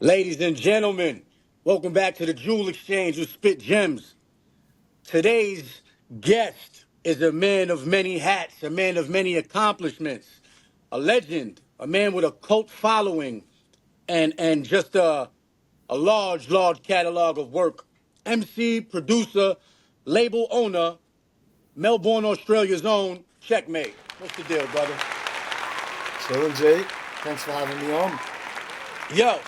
Ladies and gentlemen, welcome back to the Jewel Exchange with Spit Gems. Today's guest is a man of many hats, a man of many accomplishments, a legend, a man with a cult following, and just a large catalog of work. MC, producer, label owner, Melbourne, Australia's own Checkmate. What's the deal, brother? Chillin' G. Thanks for having me on. Yo,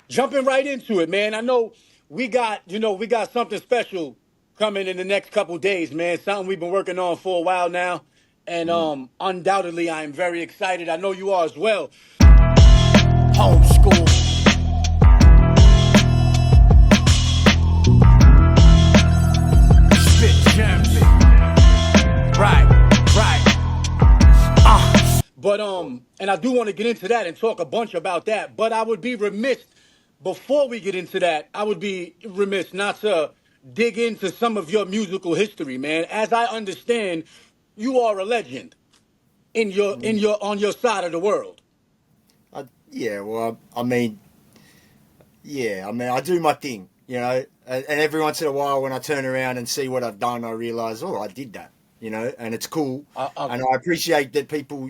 jumping right into it, man. I know we got something special coming in the next couple days, man. Something we've been working on for a while now. And undoubtedly I am very excited. I know you are as well. Homeschool. Spit gems. Right, right. But and I do want to get into that and talk a bunch about that. But I would be remiss before we get into that. I would be remiss not to dig into some of your musical history, man. As I understand, you are a legend in your on your side of the world. Yeah, well, I do my thing, and every once in a while when I turn around and see what I've done, I realize, oh, I did that, and it's cool. And I appreciate that people,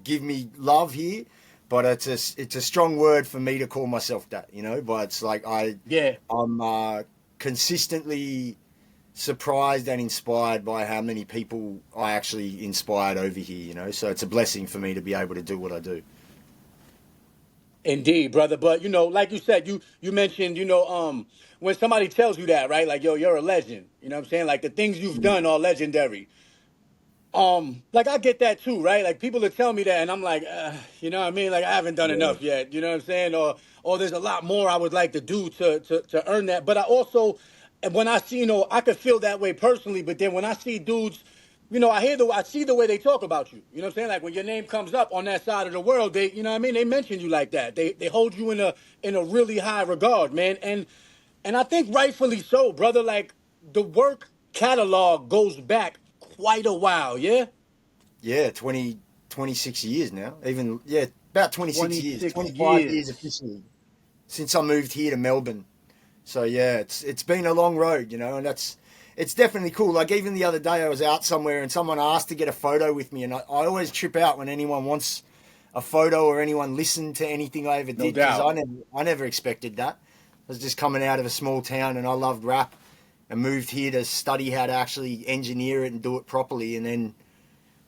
give me love here, but it's a strong word for me to call myself that, but it's like I'm consistently surprised and inspired by how many people I actually inspired over here, so it's a blessing for me to be able to do what I do. Indeed, brother. But like you said, you mentioned, when somebody tells you that, right? Like, yo, you're a legend. You know what I'm saying? Like the things you've done are legendary. Like I get that too, right? Like people that tell me that, and I'm like, you know what I mean? Like I haven't done Yeah. enough yet. You know what I'm saying? Or there's a lot more I would like to do to earn that. But I also, and when I see, I could feel that way personally. But then when I see dudes, I see the way they talk about you. You know what I'm saying? Like when your name comes up on that side of the world, they, you know what I mean? They mention you like that. They hold you in a really high regard, man. And I think rightfully so, brother. Like the work catalog goes back quite a while, yeah? Yeah, 26 years now. Even, yeah, about 26 years, 26 25 years years. officially since I moved here to Melbourne. So yeah, it's been a long road, and it's definitely cool. Like even the other day I was out somewhere and someone asked to get a photo with me, and I always trip out when anyone wants a photo or anyone listened to anything I ever No did, because doubt. I never expected that. I was just coming out of a small town and I loved rap and moved here to study how to actually engineer it and do it properly, and then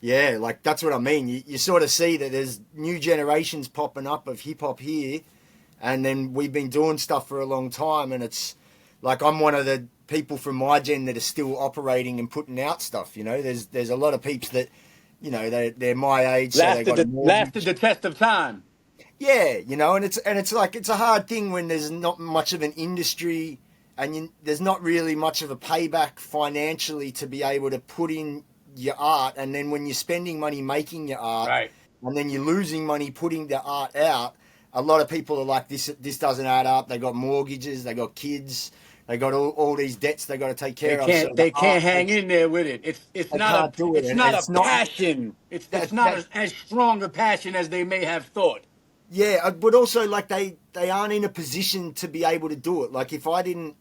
yeah, like that's what I mean. You sort of see that there's new generations popping up of hip hop here, and then we've been doing stuff for a long time, and it's like I'm one of the people from my gen that are still operating and putting out stuff. There's a lot of peeps that, they're my age, so they got a Lasted mortgage. the test of time. Yeah, and it's like it's a hard thing when there's not much of an industry, and there's not really much of a payback financially to be able to put in your art, and then when you're spending money making your art, Right. and then you're losing money putting the art out, a lot of people are like, this doesn't add up. They got mortgages, they got kids, they got all these debts they got to take They care of. So can't the they art can't hang takes, in there with it. It's they not a can't do it, it's and not a it's not passion. It's that not that as strong a passion as they may have thought. Yeah, but also like they aren't in a position to be able to do it. Like if I didn't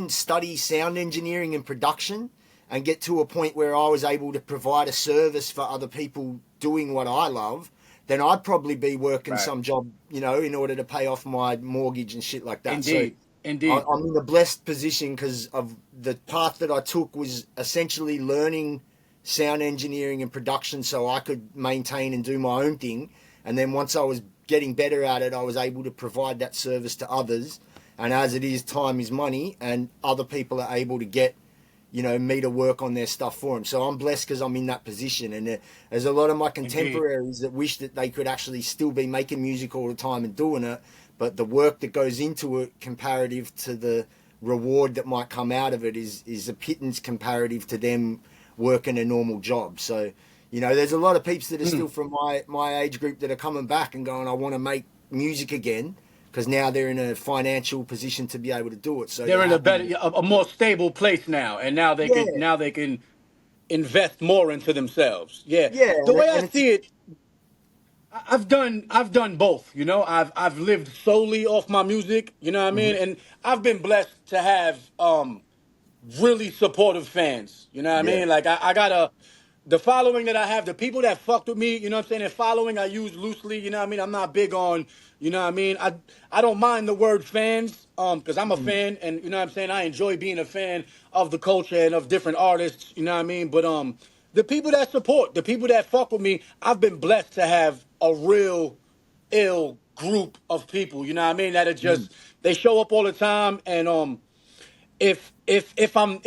study sound engineering and production and get to a point where I was able to provide a service for other people doing what I love, then I'd probably be working Right. some job, in order to pay off my mortgage and shit like that. So Indeed. Indeed. I'm in a blessed position because of the path that I took was essentially learning sound engineering and production so I could maintain and do my own thing. And then once I was getting better at it, I was able to provide that service to others. And as it is, time is money, and other people are able to get, me to work on their stuff for them. So I'm blessed because I'm in that position. And there's a lot of my Indeed. contemporaries that wish that they could actually still be making music all the time and doing it, but the work that goes into it comparative to the reward that might come out of it is a pittance comparative to them working a normal job. So there's a lot of peeps that are still from my age group that are coming back and going, I want to make music again, because now they're in a financial position to be able to do it. So They're they're in a happy. better a more stable place now, and Yeah, now they can invest more into themselves. Yeah. yeah, The way I and it's see it, I've done both. You know, I've lived solely off my music. You know what I mean? Hmm. And I've been blessed to have really supportive fans. You know what I Yeah, mean? Like I got the following that I have, the people that fucked with me, you know what I'm saying? And following I use loosely, you know what I mean? I'm not big on, you know what I mean? I don't mind the word fans, because I'm a mm, fan and you know what I'm saying, I enjoy being a fan of the culture and of different artists, you know what I mean? But the people that support, the people that fuck with me, I've been blessed to have a real ill group of people, you know what I mean? That are mm, just they show up all the time and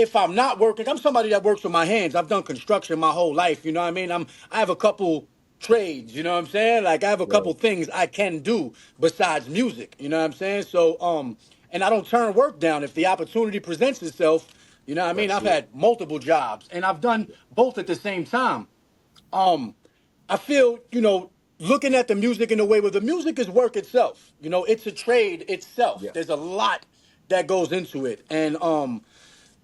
if I'm not working, I'm somebody that works with my hands. I've done construction my whole life, you know what I mean? I have a couple trades, you know what I'm saying? Like I have a yeah, couple things I can do besides music, you know what I'm saying? So and I don't turn work down if the opportunity presents itself, you know what I mean? that's I've it. had multiple jobs and I've done both at the same time. Um I feel, looking at the music in a way where the music is work itself. You know, it's a trade itself. Yeah, There's a lot that goes into it. And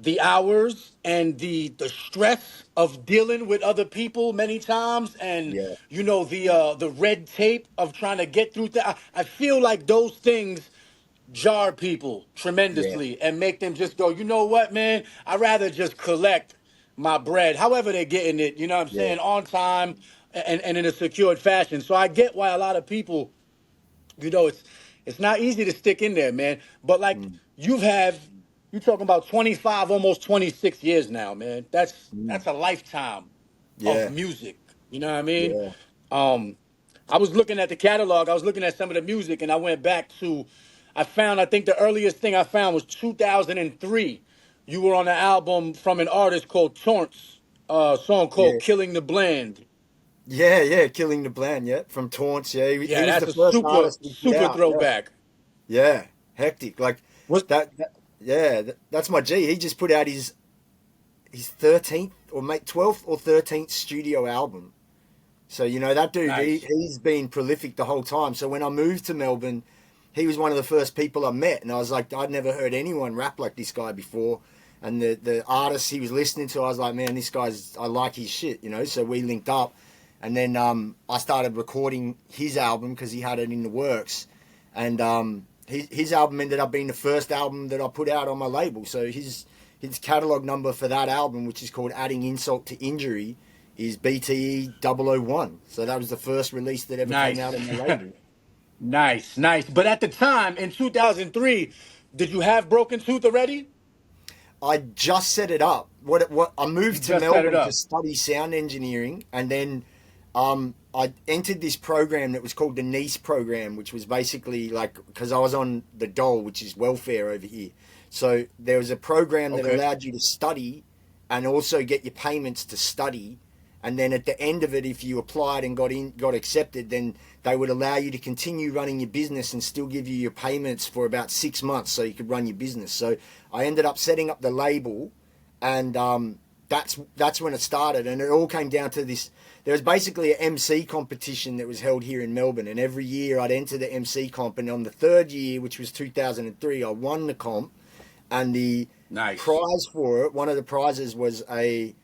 the hours and the stress of dealing with other people many times and yeah, the red tape of trying to get through that. I feel like those things jar people yeah, tremendously and make them just go, you know what, man? I'd rather just collect my bread, however they're getting it, you know what I'm yeah, saying, on time and in a secured fashion. So I get why a lot of people, it's not easy to stick in there, man. But like mm, you talking about 25, almost 26 years now, man. That's mm, that's a lifetime of yeah, music. You know what I mean? yeah, Um, I was looking at the catalog. I was looking at some of the music, and I went back to. I think the earliest thing I found was 2003. You were on an album from an artist called Torrance, a song called yeah. "Killing the Bland." Yeah, yeah, Killing the Bland, yeah, from Taunts, yeah. He Yeah, was that's the a first super artist we put super out, yeah. throwback. Yeah, hectic. Like Was yeah, that's my G. He just put out his 13th or mate 12th or 13th studio album. So, that dude, nice. he's been prolific the whole time. So when I moved to Melbourne, he was one of the first people I met, and I was like, I'd never heard anyone rap like this guy before. And the artists he was listening to, I was like, man, I like his shit. So we linked up, and then I started recording his album because he had it in the works, and his album ended up being the first album that I put out on my label. So his catalog number for that album, which is called Adding Insult to Injury, is BTE 001. So that was the first release that ever came out Nice. on my label. Nice, nice. But at the time in 2003, did you have Broken Tooth already? I just set it up. What I You moved to just set it Melbourne to up. study sound engineering, and then I entered this program that was called the NICE program, which was basically like, because I was on the dole, which is welfare over here. So there was a program that Okay. allowed you to study and also get your payments to study. And then at the end of it, if you applied and got accepted, then they would allow you to continue running your business and still give you your payments for about 6 months so you could run your business. So I ended up setting up the label, and that's when it started. And it all came down to this. There was basically an MC competition that was held here in Melbourne, and every year I'd enter the MC comp. And on the third year, which was 2003, I won the comp, and the Nice. prize for it, one of the prizes was a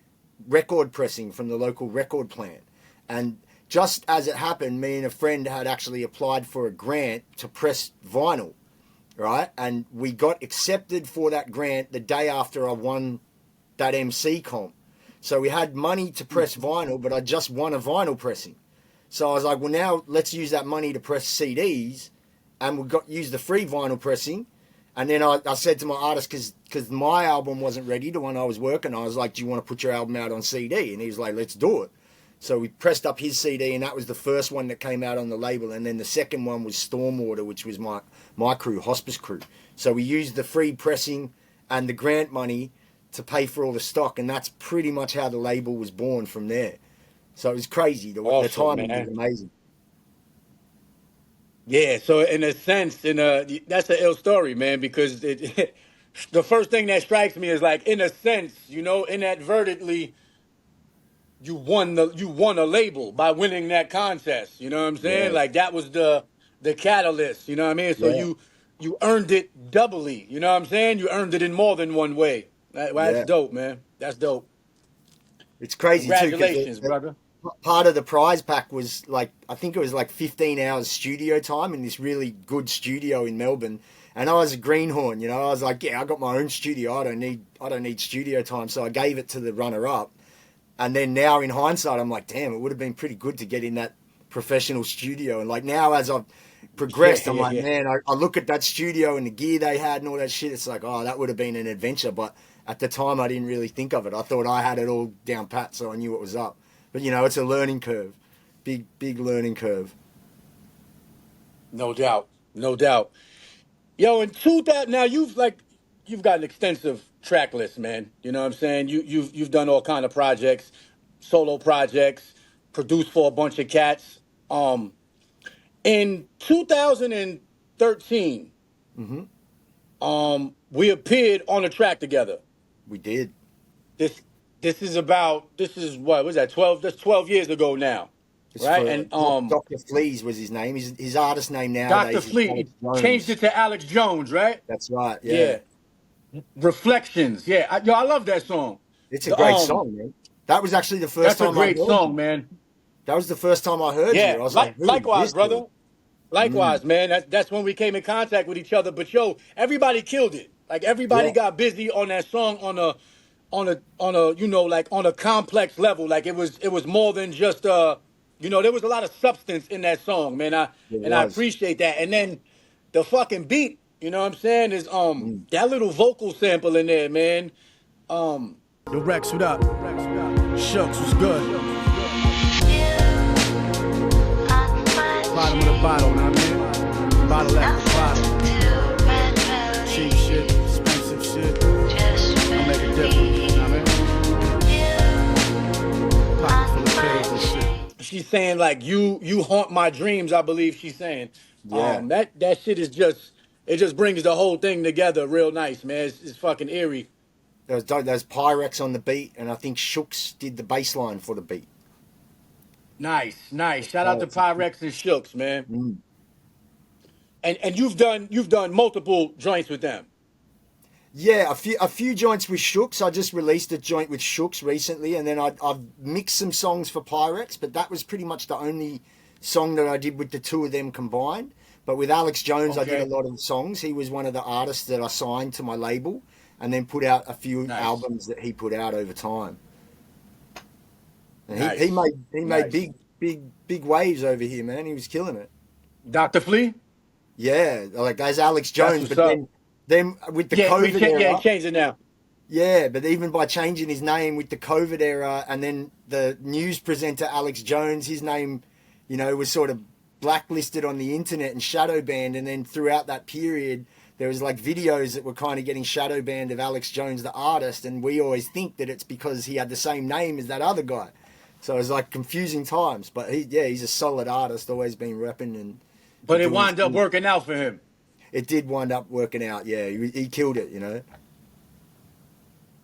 record pressing from the local record plant. And just as it happened, me and a friend had actually applied for a grant to press vinyl, right? And we got accepted for that grant the day after I won that MC comp. So we had money to press vinyl, but I just won a vinyl pressing. So I was like, well, now let's use that money to press CDs, and we got use the free vinyl pressing. And then I said to my artist, because my album wasn't ready, the one I was working on, I was like, do you want to put your album out on CD? And he was like, let's do it. So we pressed up his CD, and that was the first one that came out on the label. And then the second one was Stormwater, which was my crew, Hospice Crew. So we used the free pressing and the grant money to pay for all the stock, and that's pretty much how the label was born from there. So it was crazy. The Awesome, timing was man. amazing. Yeah, so in a sense, that's an ill story, man, because the first thing that strikes me is like, in a sense, inadvertently, you won a label by winning that contest. You know what I'm saying? Yeah, Like that was the catalyst. You know what I mean? So yeah, you earned it doubly. You know what I'm saying? You earned it in more than one way. That's yeah. dope, man. That's dope. It's crazy too because Congratulations, brother. part of the prize pack was like, I think it was like 15 hours studio time in this really good studio in Melbourne. And I was a greenhorn, you know. I was like, yeah, I got my own studio. I don't need studio time. So I gave it to the runner up. And then now in hindsight, I'm like, damn, it would have been pretty good to get in that professional studio. And like now as I've progressed, I'm like, man, I look at that studio and the gear they had and all that shit. It's like, oh, that would have been an adventure. But at the time, I didn't really think of it. I thought I had it all down pat, so I knew what was up. But, you know, it's a learning curve. Big learning curve. No doubt. No doubt. Yo, in 2000, now you've got an extensive track list, man. You know what I'm saying? You've done all kind of projects, solo projects, produced for a bunch of cats. In 2013, we appeared on a track together. We did. This is what was that? 12. That's 12 years ago now, It's right? for And Dr. Fleas was his name. His artist name Dr. nowadays is Fleet Alex Jones. changed it to Alex Jones, right? That's right. Yeah. Reflections. Yeah. I love that song. It's a great song, man. That was actually the first That's a time I heard great song, you. man. That was the first time I heard you. Yeah. I was like, who is Likewise, this dude? brother. Likewise, man. That's when we came in contact with each other. But yo, everybody killed it. Like everybody Yeah. got busy on that song on a like on a complex level. Like it was more than just there was a lot of substance in that song, man. I appreciate that. And then the fucking beat, you know what I'm saying, is that little vocal sample in there, man. Yo, Rex, what up? Shucks was good. Bottom of the bottle, know what I mean? Bottle after bottle. Cheap shit, expensive shit. Don't make a difference, you know what I mean? Pocket full of pills and shit. She's saying like you haunt my dreams, I believe she's saying. Yeah. That shit is just brings the whole thing together real nice, man. It's fucking eerie. There's Pyrex on the beat, and I think Juxx did the bass line for the beat. Nice. Shout out to Pyrex and Juxx, man. And you've done multiple joints with them. Yeah, a few joints with Juxx. I just released a joint with Juxx recently, and then I've mixed some songs for Pyrex, but that was pretty much the only song that I did with the two of them combined. But with Alex Jones, I did a lot of songs. He was one of the artists that I signed to my label, and then put out a few albums that he put out over time. And he made big waves over here, man. He was killing it. Dr. Flea? Yeah, like there's Alex Jones, but then with the COVID era, he changed it now. Yeah, but even by changing his name with the COVID era, and then the news presenter Alex Jones, his name, was sort of blacklisted on the internet and shadow banned, and then throughout that period, there was like videos that were kind of getting shadow banned of Alex Jones, the artist, and we always think that it's because he had the same name as that other guy. So it was like confusing times, but he's a solid artist, always been repping and. But it wound up working out for him. It did wind up working out, yeah. He killed it,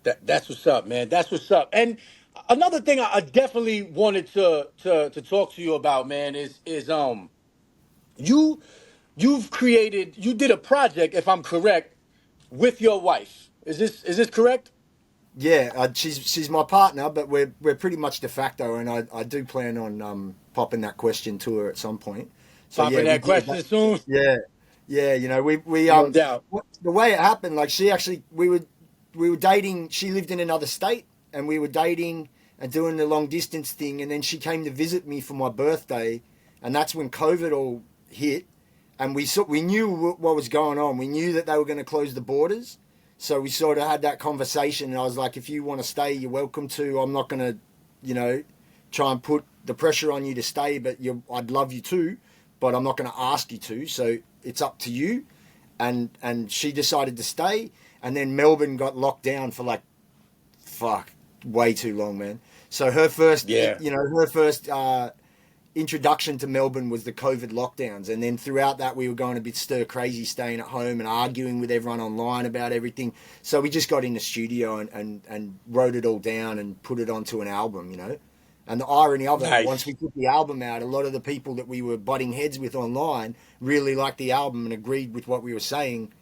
That's what's up, man. That's what's up. And another thing I definitely wanted to talk to you about, man, is you did a project, if I'm correct, with your wife. Is this correct? Yeah, she's my partner, but we're pretty much de facto, and I do plan on popping that question to her at some point. So popping that question soon. Yeah, we no doubt. The way it happened, like we were dating. She lived in another state, and we were dating and doing the long distance thing, and then she came to visit me for my birthday, and that's when COVID all hit, and we knew what was going on. We knew that they were going to close the borders. So we sort of had that conversation, and I was like, if you want to stay, you're welcome to. I'm not going to, try and put the pressure on you to stay, but I'd love you to, but I'm not going to ask you to. So it's up to you. And she decided to stay, and then Melbourne got locked down for way too long, man. So her first, introduction to Melbourne was the COVID lockdowns, and then throughout that we were going a bit stir crazy, staying at home and arguing with everyone online about everything. So we just got in the studio and wrote it all down and put it onto an album, And the irony of it, once we put the album out, a lot of the people that we were butting heads with online really liked the album and agreed with what we were saying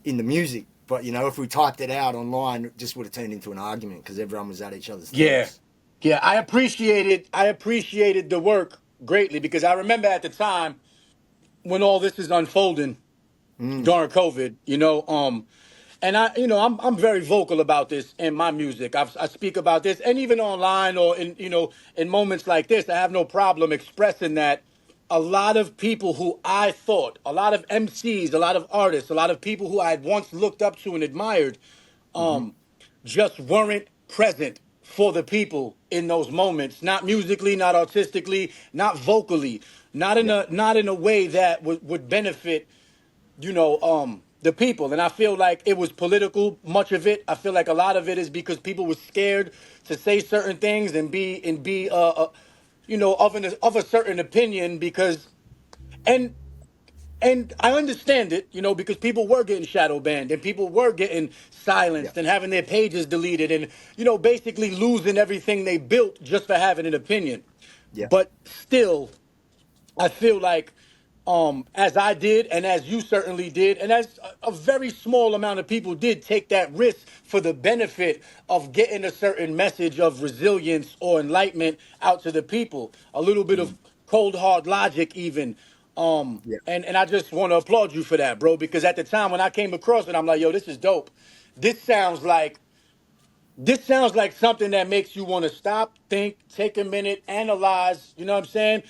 in the music. But if we typed it out online, it just would have turned into an argument because everyone was at each other's throats. Yeah, I appreciated the work greatly because I remember at the time when all this is unfolding during COVID, and I'm very vocal about this in my music. I speak about this, and even online or in moments like this, I have no problem expressing that a lot of people who I thought, a lot of MCs, a lot of artists, a lot of people who I had once looked up to and admired, Mm-hmm. um, just weren't present for the people in those moments. Not musically, not artistically, not vocally, Yeah. not in a way that would benefit the people. And I feel like it was political, much of it. I feel like a lot of it is because people were scared to say certain things and be of a certain opinion because and and I understand it, because people were getting shadow banned and people were getting Yeah. silenced and having their pages deleted and basically losing everything they built just for having an opinion. Yeah. But still, I feel like, as I did, and as you certainly did, and as a very small amount of people did take that risk for the benefit of getting a certain message of resilience or enlightenment out to the people, a little bit of Mm. cold hard logic, even. Yeah. And I just want to applaud you for that, bro, because at the time when I came across it, I'm like, yo, this is dope. This sounds like this sounds like something that makes you want to stop, think, take a minute, analyze, you know what I'm saying?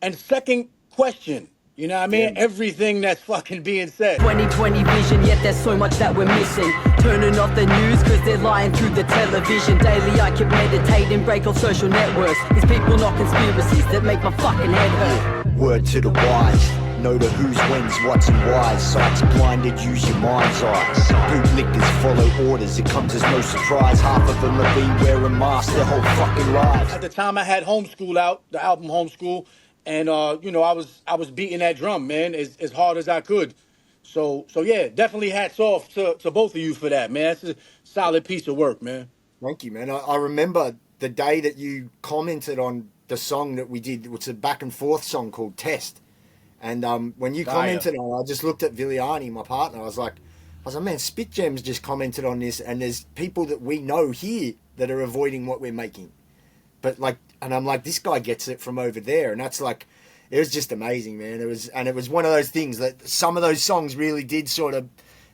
And second question, you know what I Yeah. mean? Everything that's fucking being said. 2020 vision, yet there's so much that we're missing. Turning off the news cause they're lying through the television. Daily I keep meditating, break off social networks. These people not conspiracies that make my fucking head hurt. Word to the wise. Know the who's, when's, what's and why's. Sights blinded, use your mind's eyes. Bootlickers follow orders, it comes as no surprise. Half of them have been wearing masks their whole fucking lives. At the time I had Homeschool out, the album Homeschool, and I was beating that drum, man, as hard as I could. So yeah, definitely hats off to both of you for that, man. It's a solid piece of work, man. Thank you, man. I remember the day that you commented on the song that we did. It's a back and forth song called Test. And when you commented on it, I just looked at Viliani, my partner. I was like, man, Spit Gems just commented on this, and there's people that we know here that are avoiding what we're making. But and I'm like, this guy gets it from over there, and that's like, it was just amazing, man. It was one of those things that some of those songs really did sort of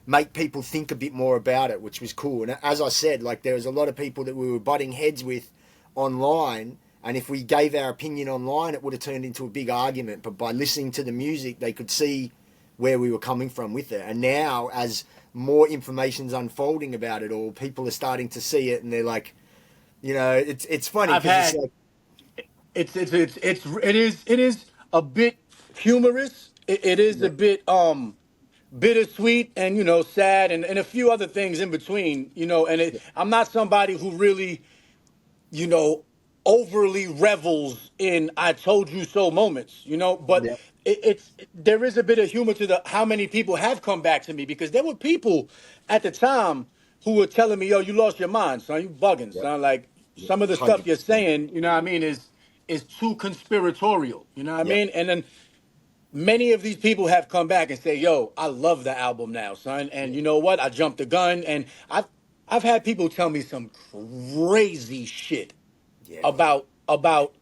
make people think a bit more about it, which was cool. And as I said, there was a lot of people that we were butting heads with online. And if we gave our opinion online, it would have turned into a big argument. But by listening to the music, they could see where we were coming from with it. And now, as more information's unfolding about it all, people are starting to see it, and they're like, it's funny. It is a bit humorous. It is a bit bittersweet and sad and a few other things in between. I'm not somebody who really you know, overly revels in "I told you so" moments, but Yeah. there is a bit of humor to the how many people have come back to me because there were people at the time who were telling me, "Yo, you lost your mind, son. You bugging, Yeah. son. Like Yeah. some of the stuff you're 100%. saying, you know what I mean, is too conspiratorial, you know what I Yeah. mean?" And then many of these people have come back and say, "Yo, I love the album now, son." And Yeah. you know what? I jumped the gun, and I've had people tell me some crazy shit Yeah, man. about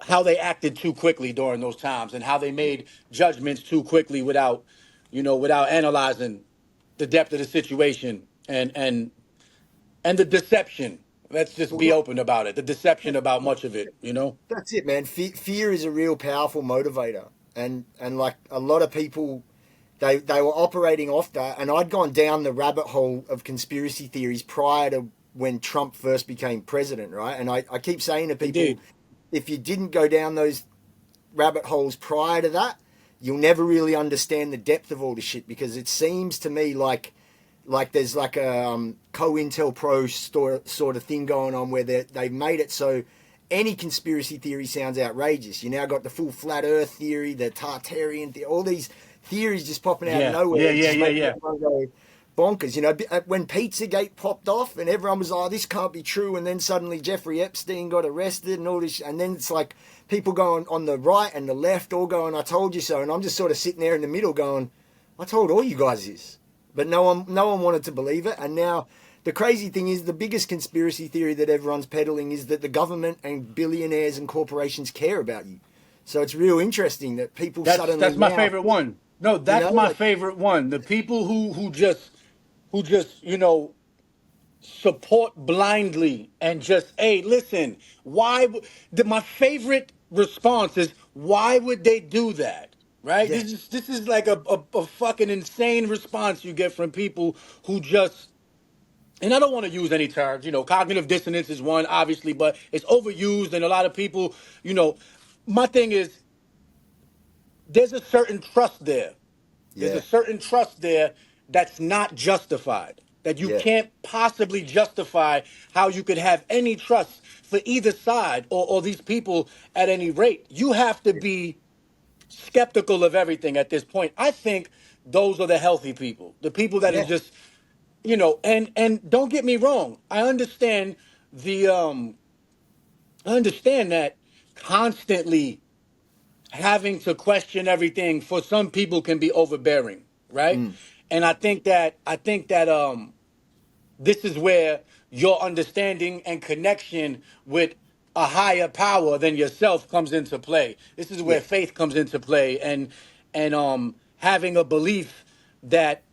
how they acted too quickly during those times and how they made judgments too quickly without analyzing the depth of the situation and the deception. Let's just be Well, open about it. The deception about much of it. that's it, man. Fear is a real powerful motivator, and like a lot of people, they were operating off that. And I'd gone down the rabbit hole of conspiracy theories prior to when Trump first became president, right? And I keep saying to people, Indeed. if you didn't go down those rabbit holes prior to that, you'll never really understand the depth of all this shit, because it seems to me like there's like a COINTELPRO sort of thing going on where they've made it so any conspiracy theory sounds outrageous. You now got the full flat earth theory, the Tartarian theory, all these theories just popping out of nowhere. Yeah. Everyone go bonkers. When Pizzagate popped off and everyone was like, oh, this can't be true, and then suddenly Jeffrey Epstein got arrested and all this, and then it's like people going on the right and the left all going, I told you so, and I'm just sort of sitting there in the middle going, I told all you guys this. But no one wanted to believe it, and now the crazy thing is the biggest conspiracy theory that everyone's peddling is that the government and billionaires and corporations care about you. So it's real interesting that people suddenly That's my now, favorite one. No, that's my favorite one. The people who just support blindly and just, hey, listen, my favorite response is, why would they do that? Right? yeah, This is like a fucking insane response you get from people who just, and I don't want to use any terms, cognitive dissonance is one, obviously, but it's overused, and a lot of people, my thing is, there's a certain trust there. There's yeah, a certain trust there that's not justified. That you yeah, can't possibly justify how you could have any trust for either side or these people at any rate. You have to be skeptical of everything at this point. I think those are the healthy people. The people that are yeah, just, and don't get me wrong. I understand that constantly having to question everything for some people can be overbearing, right? And I think that this is where your understanding and connection with a higher power than yourself comes into play. This is yeah, where faith comes into play, and having a belief that,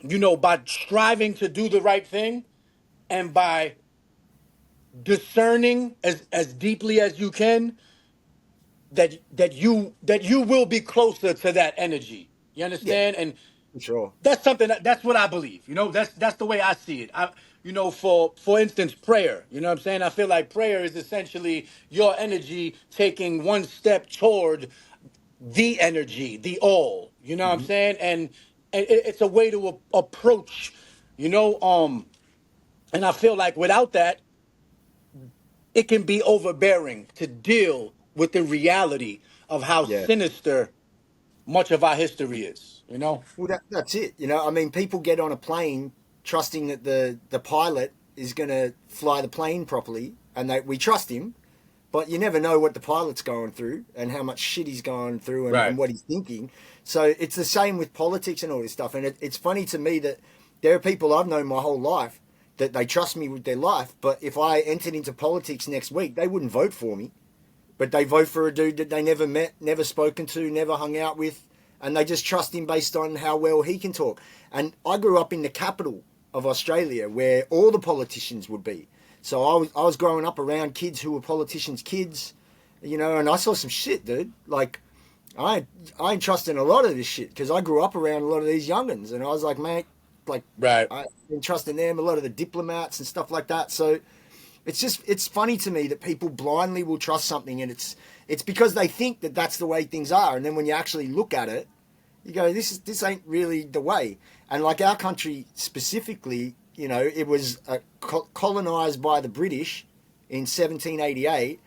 by striving to do the right thing and by discerning as deeply as you can, that you will be closer to that energy. You yeah, understand? And for sure. that's something that's what I believe. That's the way I see it. For instance, prayer. You know what I'm saying? I feel like prayer is essentially your energy taking one step toward the energy, the all. You know what I'm Hmm. saying? And it's a way to approach. You know, and I feel like without that, it can be overbearing to deal with the reality of how Yeah. sinister much of our history is. Well, that's it. I mean, people get on a plane trusting that the pilot is going to fly the plane properly, and we trust him. But you never know what the pilot's going through and how much shit he's going through and Right. what he's thinking. So it's the same with politics and all this stuff. And it's funny to me that there are people I've known my whole life that they trust me with their life. But if I entered into politics next week, they wouldn't vote for me. But they vote for a dude that they never met, never spoken to, never hung out with. And they just trust him based on how well he can talk. And I grew up in the capital of Australia where all the politicians would be. So I was growing up around kids who were politicians' kids, and I saw some shit, dude. Like, I ain't trusting a lot of this shit because I grew up around a lot of these youngins, and I was like, mate, like, Right. I've been trusting them, a lot of the diplomats and stuff like that. So it's funny to me that people blindly will trust something, and it's because they think that that's the way things are, and then when you actually look at it, you go, this ain't really the way. And like our country specifically, it was colonized by the British in 1788,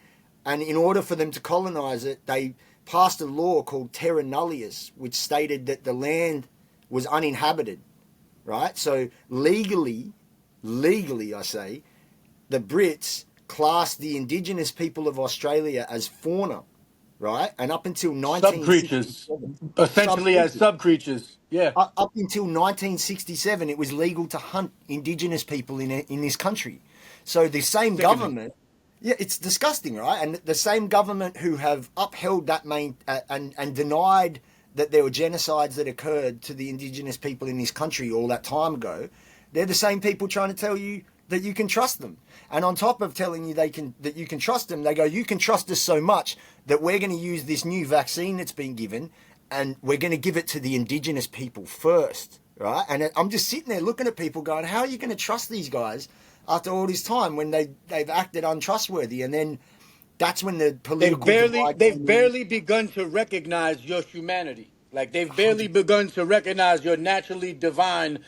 and in order for them to colonize it, they passed a law called Terra Nullius, which stated that the land was uninhabited, right? So legally, I say, the Brits classed the indigenous people of Australia as fauna, right? And up until Sub creatures. 1967, Essentially as sub creatures. Yeah. up until 1967, it was legal to hunt indigenous people in this country. So the same Sickening. government, yeah, it's disgusting, right? And the same government who have upheld that and denied that there were genocides that occurred to the indigenous people in this country all that time ago, they're the same people trying to tell you that you can trust them. And on top of telling you that you can trust them, they go, you can trust us so much that we're going to use this new vaccine that's been given and we're going to give it to the indigenous people first, right? And I'm just sitting there looking at people going, how are you going to trust these guys after all this time when they've acted untrustworthy? And then that's when the political divide They've came in. barely begun to recognize your humanity. Like they've barely 100. begun to recognize your naturally divine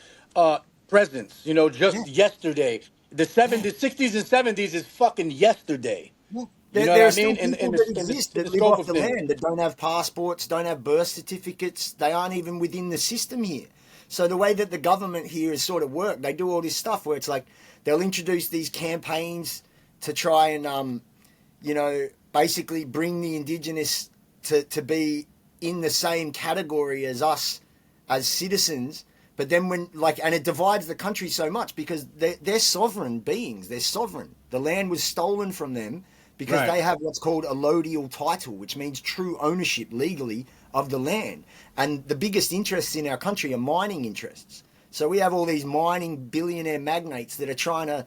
presence. Yeah, Just yesterday. The yeah. 70s, 60s and 70s is fucking yesterday. Yeah. You know what There I are still mean? In people the that in the exist in that the live scope off of the things. land that don't have passports, don't have birth certificates. They aren't even within the system here. So the way that the government here has sort of worked, they do all this stuff where it's like they'll introduce these campaigns to try and, basically bring the indigenous to be in the same category as us as citizens. But then and it divides the country so much because they're sovereign beings. They're sovereign. The land was stolen from them because Right. they have what's called a allodial title, which means true ownership legally of the land. And the biggest interests in our country are mining interests. So we have all these mining billionaire magnates that are trying to,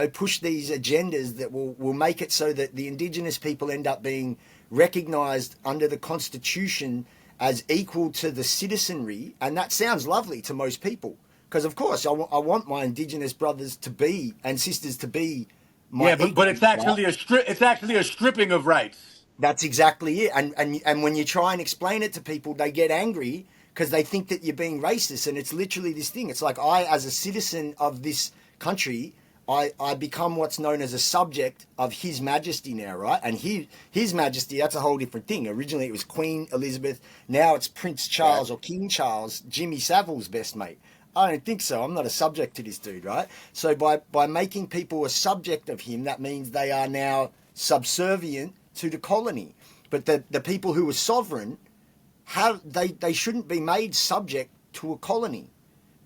push these agendas that will make it so that the indigenous people end up being recognized under the Constitution as equal to the citizenry. And that sounds lovely to most people because, of course, I want my indigenous brothers to be and sisters to be my Yeah, but it's equals, right? actually it's actually a stripping of rights. That's exactly it. And when you try and explain it to people, they get angry because they think that you're being racist. And it's literally this thing. It's like I, as a citizen of this country, I become what's known as a subject of His Majesty now, right? And His Majesty, that's a whole different thing. Originally it was Queen Elizabeth. Now it's Prince Charles or King Charles, Jimmy Savile's best mate. I don't think so. I'm not a subject to this dude, right? So by making people a subject of him, that means they are now subservient to the colony. But the people who are sovereign, they shouldn't be made subject to a colony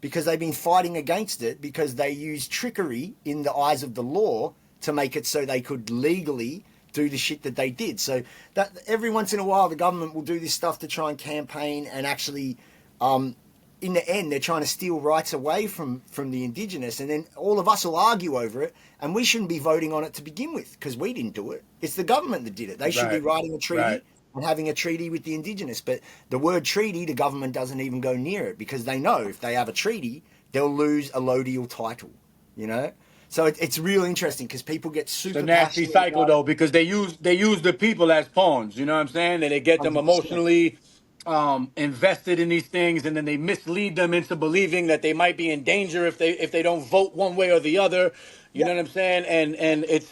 because they've been fighting against it because they use trickery in the eyes of the law to make it so they could legally do the shit that they did. So that every once in a while the government will do this stuff to try and campaign and actually in the end, they're trying to steal rights away from the indigenous, and then all of us will argue over it, and we shouldn't be voting on it to begin with because we didn't do it. It's the government that did it. They should be writing a treaty and having a treaty with the indigenous. But the word treaty, the government doesn't even go near it because they know if they have a treaty, they'll lose a allodial title, So it's real interesting because people get super It's a nasty passionate cycle about it. though, because they use the people as pawns. You know what I'm saying? And they get them 100%. emotionally invested in these things, and then they mislead them into believing that they might be in danger if they don't vote one way or the other. You know what I'm saying? And it's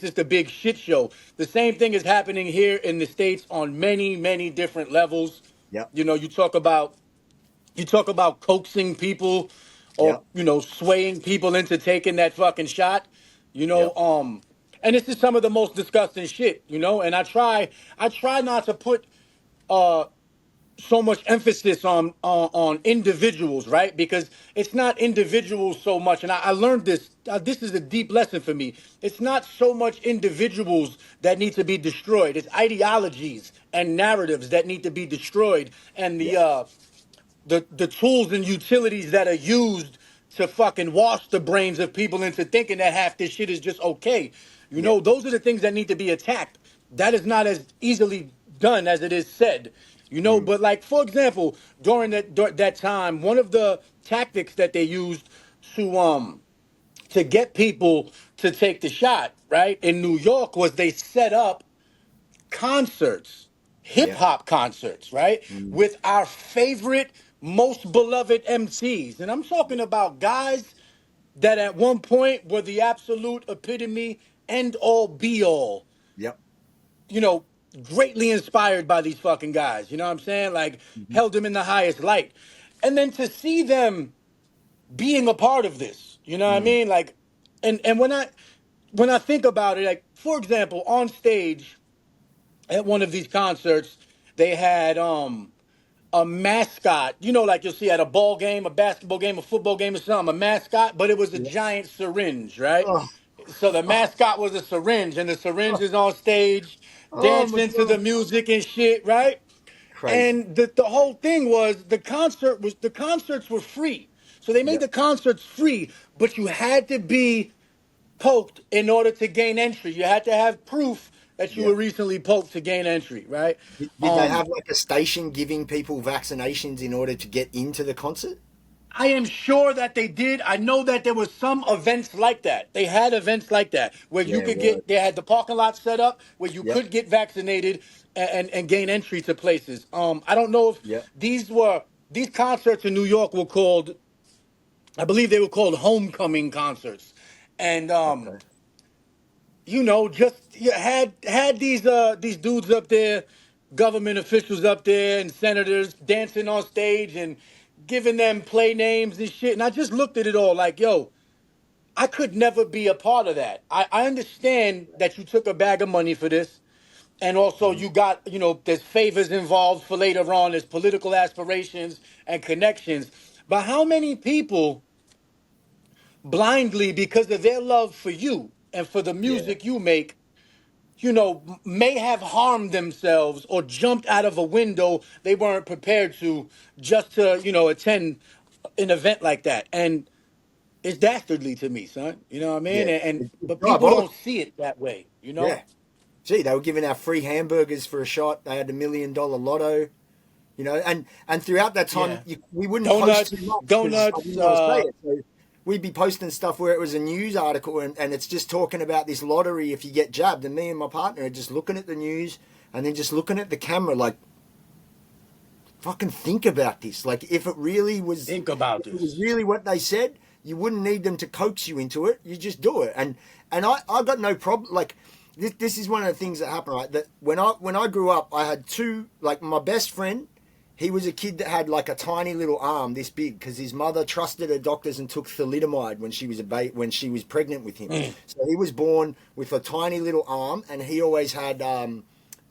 just a big shit show. The same thing is happening here in the States on many different levels. Yep. You talk about coaxing people or Yep. swaying people into taking that fucking shot. Yep. And this is some of the most disgusting shit. And I try not to put so much emphasis on individuals, right? Because it's not individuals so much, and I learned this. This is a deep lesson for me. It's not so much individuals that need to be destroyed. It's ideologies and narratives that need to be destroyed, and Yep. the tools and utilities that are used to fucking wash the brains of people into thinking that half this shit is just okay. Yep. Those are the things that need to be attacked. That is not as easily done as it is said. But like for example, during that time, one of the tactics that they used to get people to take the shot, right, in New York was they set up concerts, hip Yep. hop concerts, right? With our favorite, most beloved MCs. And I'm talking about guys that at one point were the absolute epitome, end all, be all. Yep. You know, Greatly inspired by these fucking guys. You know what I'm saying? Like, held them in the highest light. And then to see them being a part of this, you know what I mean? Like, and when I think about it, like, for example, on stage at one of these concerts, they had a mascot, like you'll see at a ball game, a basketball game, a football game or something, a mascot, but it was a Yep. giant syringe, right? Oh, So the mascot was a syringe, and the syringe oh, is on stage oh my dancing to the God. music and shit, right? Crazy. And the whole thing was the concerts were free. So they made Yep. the concerts free, but you had to be poked in order to gain entry. You had to have proof that you were Yep. recently poked to gain entry, right? Did they have like a station giving people vaccinations in order to get into the concert? I am sure that they did. I know that there was some events like that. They had events like that where you Yeah, could right. they had the parking lot set up where you Yep. could get vaccinated and gain entry to places. I don't know if Yep. these concerts in New York were called, I believe they were called homecoming concerts. And Okay. just you had these dudes up there, government officials up there, and senators dancing on stage and giving them play names and shit. And I just looked at it all like, yo, I could never be a part of that. I understand that you took a bag of money for this. And also you got, there's favors involved for later on, there's political aspirations and connections. but how many people blindly, because of their love for you and for the Yeah. music you make, may have harmed themselves or jumped out of a window they weren't prepared to, just to, attend an event like that. And it's dastardly to me, son. You know what I mean? Yeah. And It's but people don't diabolical. see it that way, you know? Yeah. Gee, they were giving out free hamburgers for a shot. They had $1 million lotto, and throughout that time, Yeah. we wouldn't post too Donuts, much because I donuts, didn't want to say it. So we'd be posting stuff where it was a news article and it's just talking about this lottery if you get jabbed. And me and my partner are just looking at the news and then just looking at the camera like, fucking think about this. Like, if it really was, think about if it was this. really what they said, you wouldn't need them to coax you into it. You just do it. And I got no problem. Like, this is one of the things that happened, right? That when I grew up, I had two, like, my best friend. He was a kid that had like a tiny little arm this big because his mother trusted her doctors and took thalidomide when she was when she was pregnant with him. So he was born with a tiny little arm, and he always had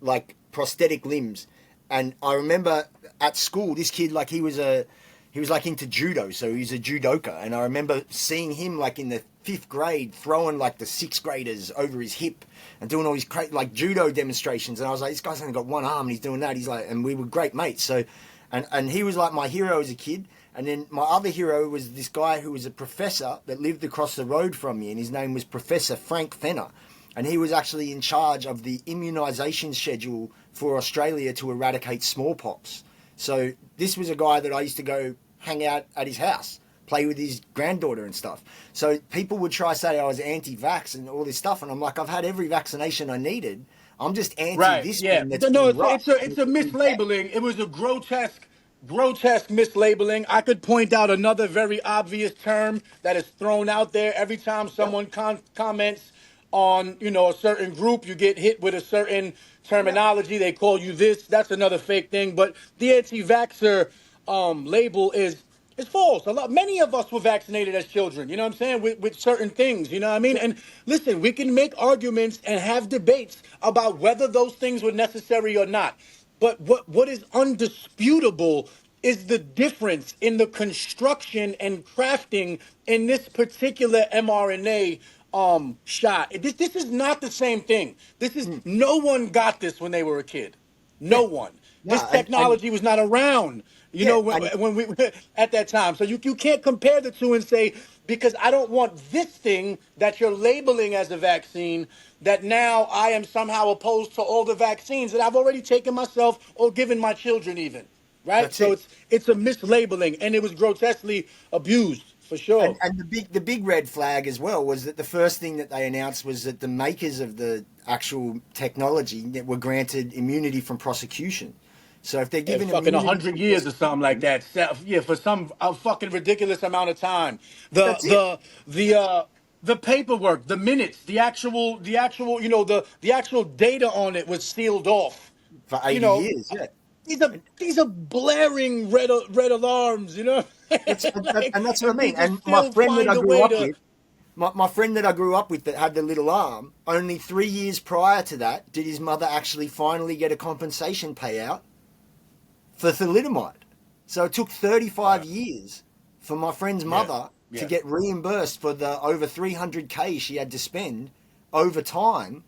like prosthetic limbs. And I remember at school, this kid, like, he was like into judo, so he's a judoka. And I remember seeing him like in the 5th grade throwing like the 6th graders over his hip and doing all these like judo demonstrations. And I was like, this guy's only got one arm and he's doing that. He's like, and we were great mates. So, and he was like my hero as a kid. And then my other hero was this guy who was a professor that lived across the road from me, and his name was Professor Frank Fenner. And he was actually in charge of the immunisation schedule for Australia to eradicate smallpox. So this was a guy that I used to go hang out at his house, play with his granddaughter and stuff. So people would try to say I was anti-vax and all this stuff, and I'm like, I've had every vaccination I needed. I'm just anti Right. this Yeah. one that's No, been rushed. it's a mislabeling. It was a grotesque mislabeling. I could point out another very obvious term that is thrown out there every time Yep. someone comments on, a certain group. You get hit with a certain Yep. terminology. They call you this. That's another fake thing. But the anti-vaxxer label is false. Many of us were vaccinated as children, you know what I'm saying, with certain things, you know what I mean? And listen, we can make arguments and have debates about whether those things were necessary or not. But what is undisputable is the difference in the construction and crafting in this particular mRNA shot. This is not the same thing. No one got this when they were a kid. Yeah. No one. This No, and technology was not around, yeah, when we at that time. So you can't compare the two and say, because I don't want this thing that you're labeling as a vaccine, that now I am somehow opposed to all the vaccines that I've already taken myself or given my children even. Right? that's So it. it's a mislabeling, and it was grotesquely abused for sure. And the big red flag as well was that the first thing that they announced was that the makers of the actual technology that were granted immunity from prosecution. So if they're And given fucking immunity 100 years or something like that. Yeah, for some fucking ridiculous amount of time. The that's it the the uh the paperwork, the minutes, the actual data on it was sealed off. for You 80 know, years. Yeah, these are blaring red alarms. You know, like, and that's what I and mean. people And my still friend that find I a grew way up to. with, my friend that I grew up with that had the little arm, only 3 years prior to that, did his mother actually finally get a compensation payout for thalidomide. So it took 35 years for my friend's Yeah, mother to yeah. get reimbursed for the over 300K she had to spend over time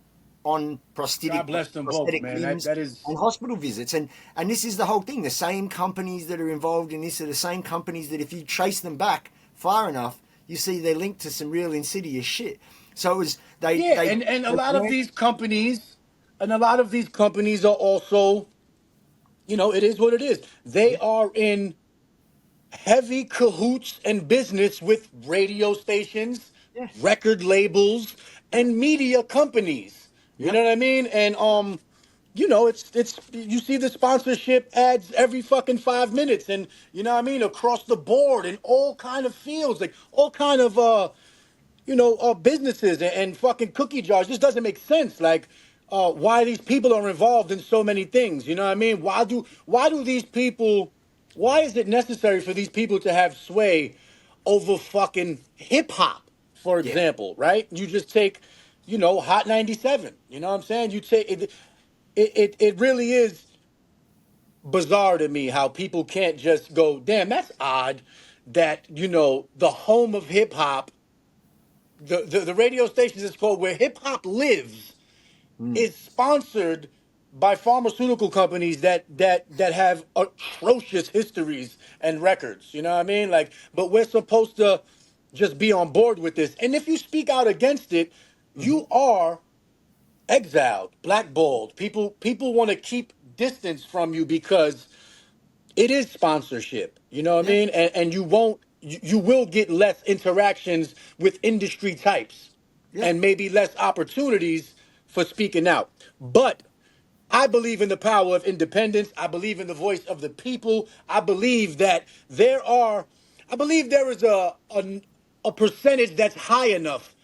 on God bless them both, prosthetic man. limbs That is. and hospital visits. And this is the whole thing. The same companies that are involved in this are the same companies that if you trace them back far enough, you see they're linked to some real insidious shit. So it was Yeah, and a lot of these companies, are also, it is what it is. They yeah, are in heavy cahoots and business with radio stations, yeah, record labels, yeah, and media companies. You yeah. know what I mean? And it's you see the sponsorship ads every fucking 5 minutes, and you know what I mean, across the board in all kind of fields, like all kind of businesses and fucking cookie jars. This doesn't make sense. Like, why these people are involved in so many things. You know what I mean? Why do these people? Why is it necessary for these people to have sway over fucking hip hop, for Yeah. example? Right? You just take, Hot 97. You know what I'm saying? You take it. It really is bizarre to me how people can't just go, damn, that's odd. that, you know, the home of hip hop, the radio stations is called Where Hip Hop Lives, is sponsored by pharmaceutical companies that have atrocious histories and records. You know what I mean? Like, but we're supposed to just be on board with this. And if you speak out against it, you are exiled, blackballed. People want to keep distance from you because it is sponsorship. You know what I Yeah, mean? And you will get less interactions with industry types yeah, and maybe less opportunities for speaking out. But I believe in the power of independence. I believe in the voice of the people. I believe that I believe there is a percentage that's high enough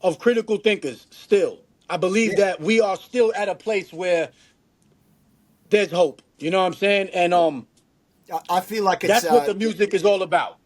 of critical thinkers still. I believe yeah. that we are still at a place where there's hope. You know what I'm saying? And I feel like it's that's what the music is all about.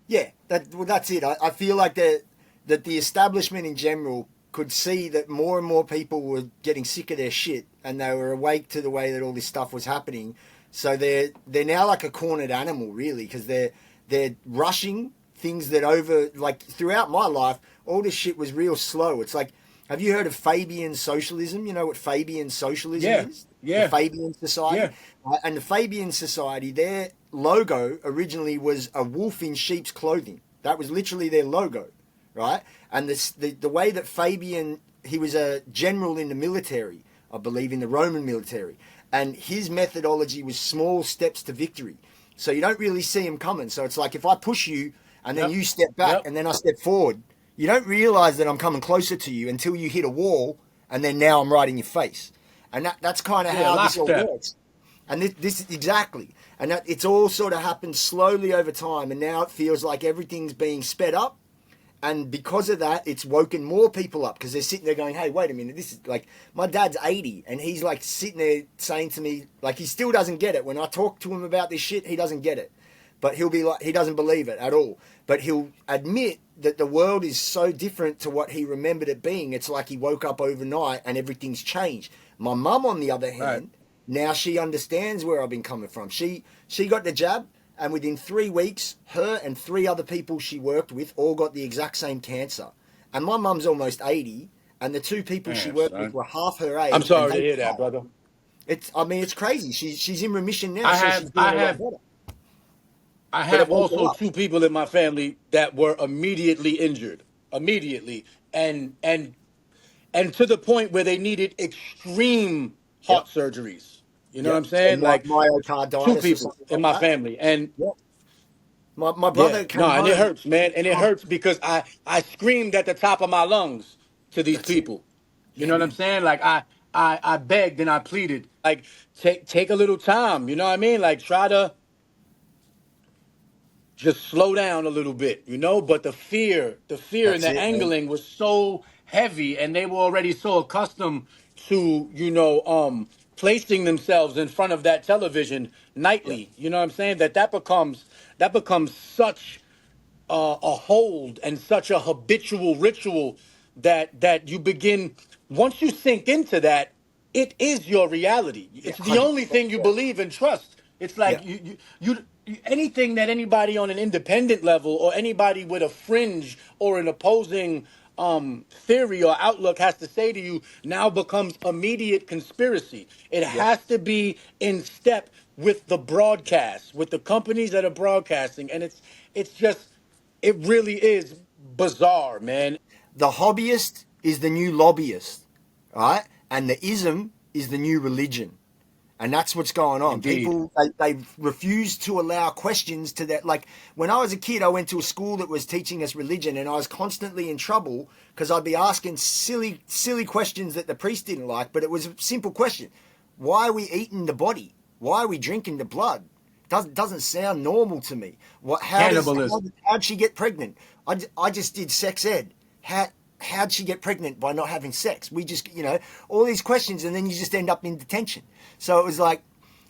yeah. That's it. I feel like that the establishment in general could see that more and more people were getting sick of their shit, and they were awake to the way that all this stuff was happening. So they're now like a cornered animal, really, because they're rushing things that over, like, throughout my life, all this shit was real slow. It's like, have you heard of Fabian socialism? You know what Fabian socialism Yeah, is? The yeah, Fabian Society. yeah. And the Fabian Society, their logo originally was a wolf in sheep's clothing. That was literally their logo, right? And the way that Fabian, he was a general in the military, I believe, in the Roman military, and his methodology was small steps to victory. So you don't really see him coming. So it's like, if I push you and then Yep. you step back Yep. and then I step forward, you don't realize that I'm coming closer to you until you hit a wall, and then now I'm right in your face. And that's kind of Yeah, how this all lockstep. works. And this is exactly. And that it's all sort of happened slowly over time. And now it feels like everything's being sped up. And because of that, it's woken more people up, because they're sitting there going, hey, wait a minute. This is like, my dad's 80 and he's like sitting there saying to me, like, he still doesn't get it. When I talk to him about this shit, he doesn't get it. But he'll be like, he doesn't believe it at all. But he'll admit that the world is so different to what he remembered it being. It's like he woke up overnight and everything's changed. My mum, on the other hand, Right. now she understands where I've been coming from. She got the jab, and within 3 weeks, her and 3 other people she worked with all got the exact same cancer. And my mum's almost 80, and the 2 people she Man, worked son. with were half her age. I'm sorry and to they hear that, died. brother. It's crazy. She's in remission now, I so have she's I doing a lot have better. I But it have woke her also up. 2 people in my family that were immediately injured. Immediately. And to the point where they needed extreme Yep. heart surgeries. You know what Yep. I'm saying? Or Like two myocarditis or people something in like my that. family. And Yep. My yeah, brother no, came and it home. hurts, man. And it Oh, hurts because I screamed at the top of my lungs to these that's it. people. You Yeah, know what I'm man. saying? Like I begged and I pleaded. Like take a little time, you know what I mean? Like try to just slow down a little bit, you know? But the fear and That's the it, man. angling was so heavy, and they were already so accustomed to, placing themselves in front of that television Yep. nightly. You know what I'm saying? That becomes such a hold and such a habitual ritual that you begin, once you sink into that, it is your reality. Yeah, It's the only 100%. thing you Yeah. believe and trust. It's like Yeah. anything that anybody on an independent level or anybody with a fringe or an opposing theory or outlook has to say to you now becomes immediate conspiracy. It Yeah. has to be in step with the broadcast, with the companies that are broadcasting, and it's just, it really is bizarre, man. The hobbyist is the new lobbyist, right? And the ism is the new religion. And that's what's going on. Indeed. People, they refuse to allow questions to that. Like, when I was a kid, I went to a school that was teaching us religion, and I was constantly in trouble because I'd be asking silly questions that the priest didn't like, but it was a simple question. Why are we eating the body? Why are we drinking the blood? Doesn't sound normal to me. Cannibalism. How'd she get pregnant? I just did sex ed. How'd she get pregnant by not having sex? We just, all these questions, and then you just end up in detention. So it was like,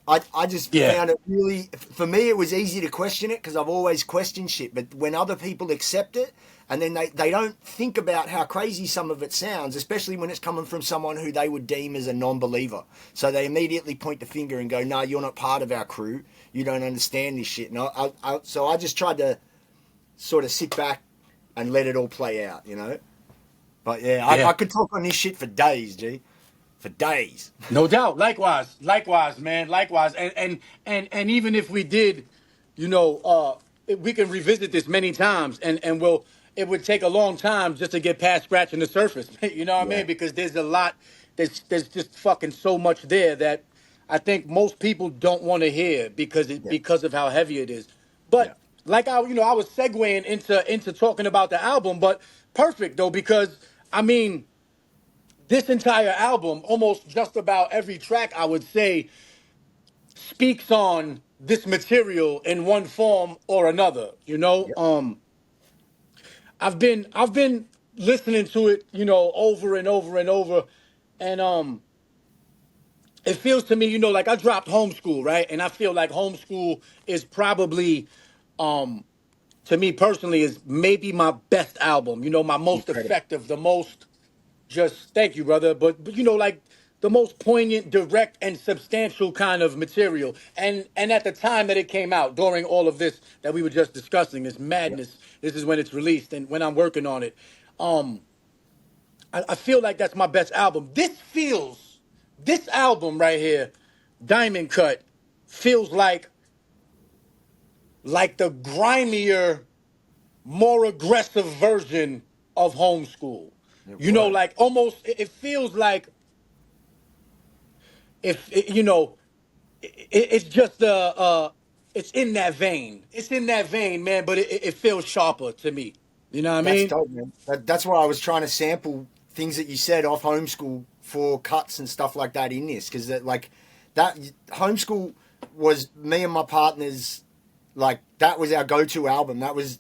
I just Yeah. found it really, for me, it was easy to question it because I've always questioned shit. But when other people accept it, and then they don't think about how crazy some of it sounds, especially when it's coming from someone who they would deem as a non-believer. So they immediately point the finger and go, no, you're not part of our crew. You don't understand this shit. And so I just tried to sort of sit back and let it all play out, you know. But yeah, I could talk on this shit for days, G, for days. No doubt. Likewise, man. Likewise. And even if we did, you know, we can revisit this many times, and we'll. It would take a long time just to get past scratching the surface. You know what I mean? Because there's a lot. There's just fucking so much there that I think most people don't want to hear because of how heavy it is. But like I was segueing into talking about the album, but perfect though, because I mean, this entire album, almost just about every track, I would say, speaks on this material in one form or another. You know, I've been listening to it, you know, over and over and over, and it feels to me, you know, like I dropped homeschool, right? And I feel like homeschool is probably, to me personally, is maybe my best album. You know, my most effective, the most just thank you, brother. But you know, like the most poignant, direct, and substantial kind of material. And at the time that it came out, during all of this that we were just discussing, this madness, this is when it's released and when I'm working on it. I feel like that's my best album. This album right here, Diamond Cut, feels like the grimier, more aggressive version of Homeschool. You know, like almost, it feels like you know, it's just it's in that vein. It's in that vein, man. But it feels sharper to me. You know what I mean? That's dope, man. That's why I was trying to sample things that you said off homeschool for cuts and stuff like that in this, because like that homeschool was me and my partners, like that was our go-to album. That was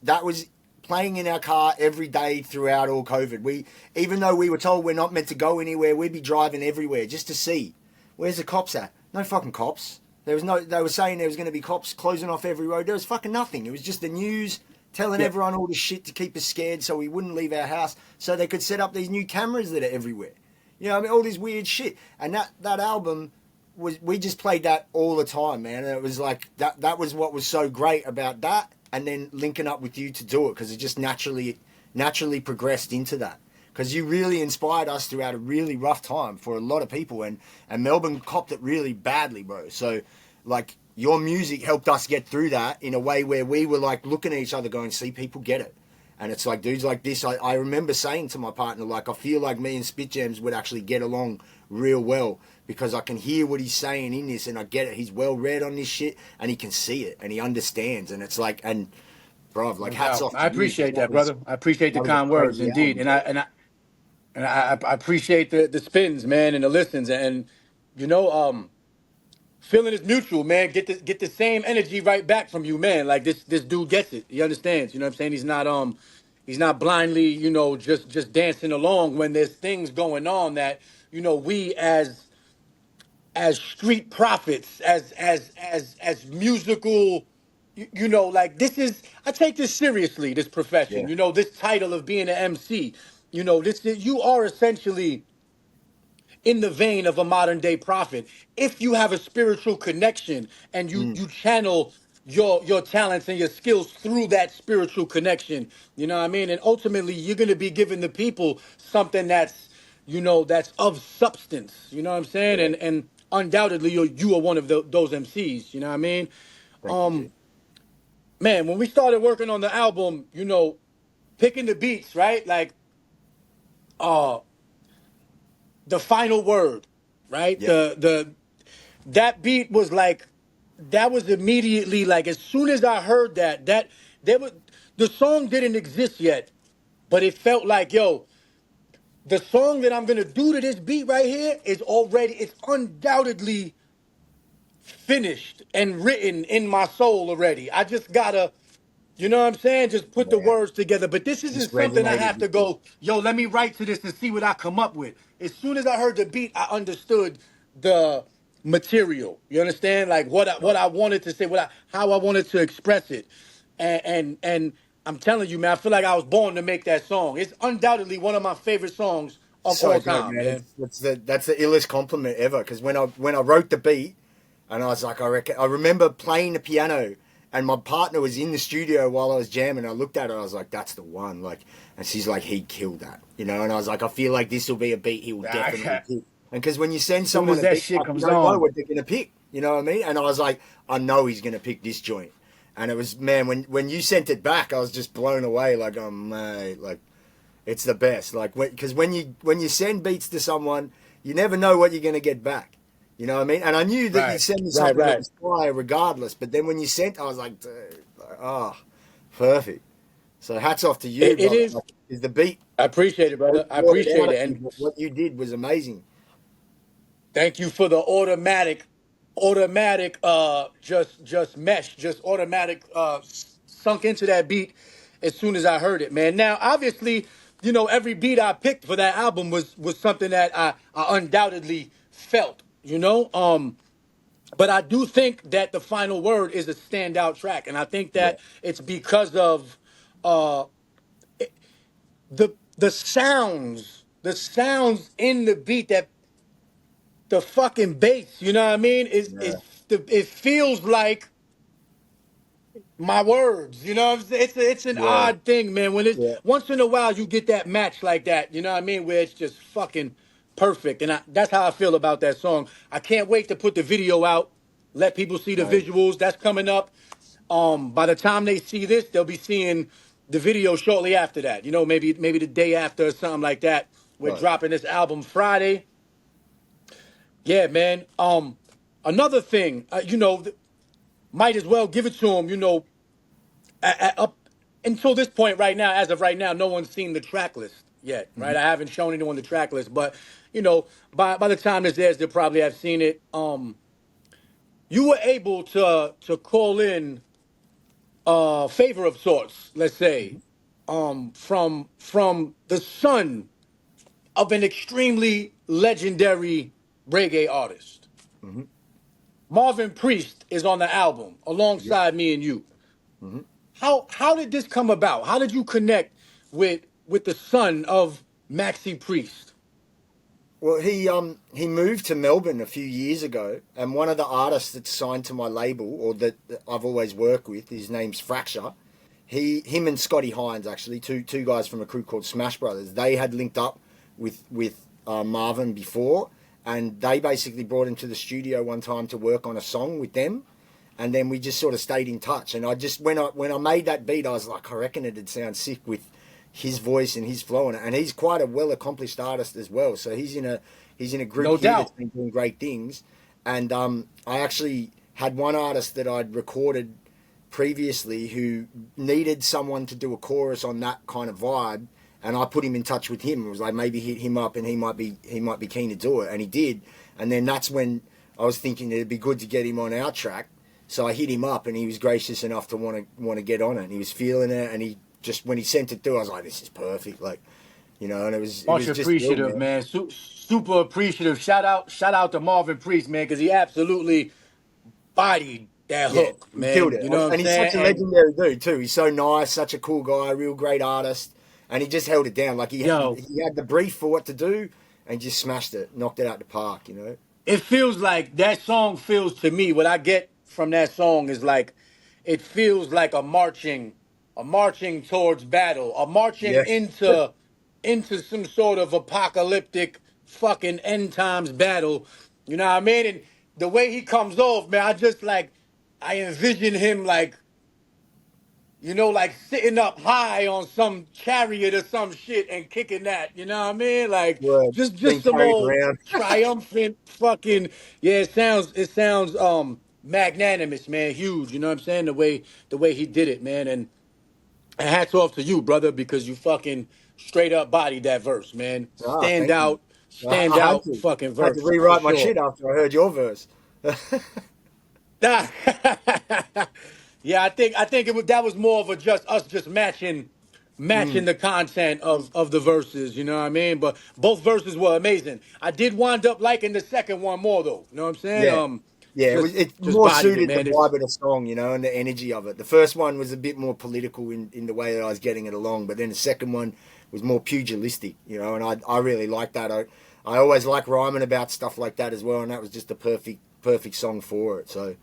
playing in our car every day throughout all COVID. Even though we were told we're not meant to go anywhere, we'd be driving everywhere just to see where's the cops at. No fucking cops. They were saying there was going to be cops closing off every road. There was fucking nothing. It was just the news telling everyone all this shit to keep us scared so we wouldn't leave our house, so they could set up these new cameras that are everywhere. You know, I mean, all this weird shit. And that album we just played that all the time, man. And it was like that was what was so great about that, and then linking up with you to do it, because it just naturally progressed into that. Because you really inspired us throughout a really rough time for a lot of people, and Melbourne copped it really badly, bro. So, like, your music helped us get through that in a way where we were, like, looking at each other going, see, people get it. And it's like, dudes like this, I remember saying to my partner, like, I feel like me and Spit Jams would actually get along real well, because I can hear what he's saying in this, and I get it. He's well read on this shit, and he can see it, and he understands. And it's like, and, bro, like, hats off to I appreciate that, brother. I appreciate the kind words, indeed. And I appreciate the spins, man, and the listens, and you know, feeling is mutual, man. Get the same energy right back from you, man. Like this dude gets it. He understands. You know what I'm saying? He's not blindly, you know, just dancing along when there's things going on that, you know, we as street prophets, as musical, you know, like I take this seriously, this profession. Yeah. You know, this title of being an MC. You know, you are essentially in the vein of a modern day prophet. If you have a spiritual connection and you channel your talents and your skills through that spiritual connection, you know what I mean? And ultimately you're going to be giving the people something that's, you know, that's of substance, you know what I'm saying? Yeah. And undoubtedly you are one of those MCs, you know what I mean? Man, when we started working on the album, you know, picking the beats, right? Like, the final word, right? Yeah. That beat was like, that was immediately like, as soon as I heard the song didn't exist yet, but it felt like, yo, the song that I'm gonna do to this beat right here it's undoubtedly finished and written in my soul already. I just gotta, you know what I'm saying? Just put the words together. But this isn't something I have to go, yo, let me write to this and see what I come up with. As soon as I heard the beat, I understood the material. You understand? Like what I wanted to say, how I wanted to express it. And I'm telling you, man, I feel like I was born to make that song. It's undoubtedly one of my favorite songs of all time, man. That's the illest compliment ever. Because when I wrote the beat, and I was like, I remember playing the piano And my partner was in the studio while I was jamming. I looked at her, I was like, that's the one. Like, and she's like, he killed that, you know. And I was like, I feel like this will be a beat he will definitely pick. And because when you send Soon someone as a that beat, shit you comes don't know on. what they're gonna pick. You know what I mean? And I was like, I know he's gonna pick this joint. And it was, man, when you sent it back, I was just blown away. Like, oh mate, like, it's the best. Like, because when you send beats to someone, you never know what you're gonna get back. You know what I mean? And I knew that you'd send me something that was fire regardless. But then when you sent, I was like, oh, perfect. So hats off to you, It brother. is. Like, is the beat? I appreciate it, brother. I appreciate it, and What you did was amazing. thank you for the automatic, just mesh, just automatic, sunk into that beat as soon as I heard it, man. Now, obviously, you know, every beat I picked for that album was something that I undoubtedly felt, you know. But I do think that the final word is a standout track, and I think Yeah, that it's because of uh the sounds in the beat, that the fucking bass, you know what I mean? yeah, It feels like my words, you know what I'm saying? It's an yeah, odd thing, man. When it's yeah. once in a while you get that match like that, you know what I mean, where it's just fucking perfect. And that's how I feel about that song. I can't wait to put the video out, let people see the Right, visuals. That's coming up. By the time they see this, they'll be seeing the video shortly after that. You know, maybe the day after or something like that. We're right. dropping this album Friday. Yeah, man. Another thing, you know, might as well give it to him. You know, up until this point, right now, as of right now, no one's seen the track list yet, right? Mm-hmm. I haven't shown anyone the track list, but you know, by the time this airs, they'll probably have seen it. You were able to call in a favor of sorts, let's say, from the son of an extremely legendary reggae artist. Mm-hmm. Marvin Priest is on the album Yep. alongside me and you. Mm-hmm. How did this come about? How did you connect with the son of Maxi Priest? Well, he moved to Melbourne a few years ago, and one of the artists that's signed to my label, or that I've always worked with, his name's Fracture. Him and Scotty Hines, actually, two guys from a crew called Smash Brothers. They had linked up with Marvin before, and they basically brought him to the studio one time to work on a song with them, and then we just sort of stayed in touch. And I just when I made that beat, I was like, I reckon it'd sound sick with his voice and his flow on it. And he's quite a well accomplished artist as well. So he's in a group No here that's doubt. been doing great things. And I actually had one artist that I'd recorded previously who needed someone to do a chorus on that kind of vibe, and I put him in touch with him. It was like, maybe hit him up and he might be keen to do it, and he did. And then that's when I was thinking it'd be good to get him on our track. So I hit him up, and he was gracious enough to want to get on it. And he was feeling it, and he just, when he sent it through, I was like, this is perfect, like, you know. And it Much was just appreciative, good, man. Super appreciative. Shout out to Marvin Priest, man, because he absolutely bodied that Yeah, hook, he killed man. it. You know what And I'm he's such a saying? And legendary dude too. He's so nice, such a cool guy, real great artist, and he just held it down. Like he yo, had the brief for what to do, and just smashed it, knocked it out the park. You know. it feels like that song feels to me, what I get from that song is like, it feels like a marching towards battle, a marching Yeah. into some sort of apocalyptic fucking end times battle. You know what I mean? And the way he comes off, man, I envision him like, you know, like sitting up high on some chariot or some shit and kicking that. You know what I mean? Like Word. Being just some carried old around. triumphant fucking, yeah. It sounds magnanimous, man. Huge. You know what I'm saying? The way he did it, man. And hats off to you, brother, because you fucking straight up bodied that verse, man. Ah, Stand thank you. out, stand I had out to. fucking I had to verse for rewrite my sure. shit after I heard your verse. Nah. Yeah, I think that was more of a just us just matching Mm. the content of the verses, you know what I mean? But both verses were amazing. I did wind up liking the second one more though. You know what I'm saying? Yeah. Yeah, it's Just more bodied it, suited the man. It's vibe of the song, you know, and the energy of it. The first one was a bit more political in the way that I was getting it along, but then the second one was more pugilistic, you know, and I really like that. I always like rhyming about stuff like that as well, and that was just the perfect song for it. So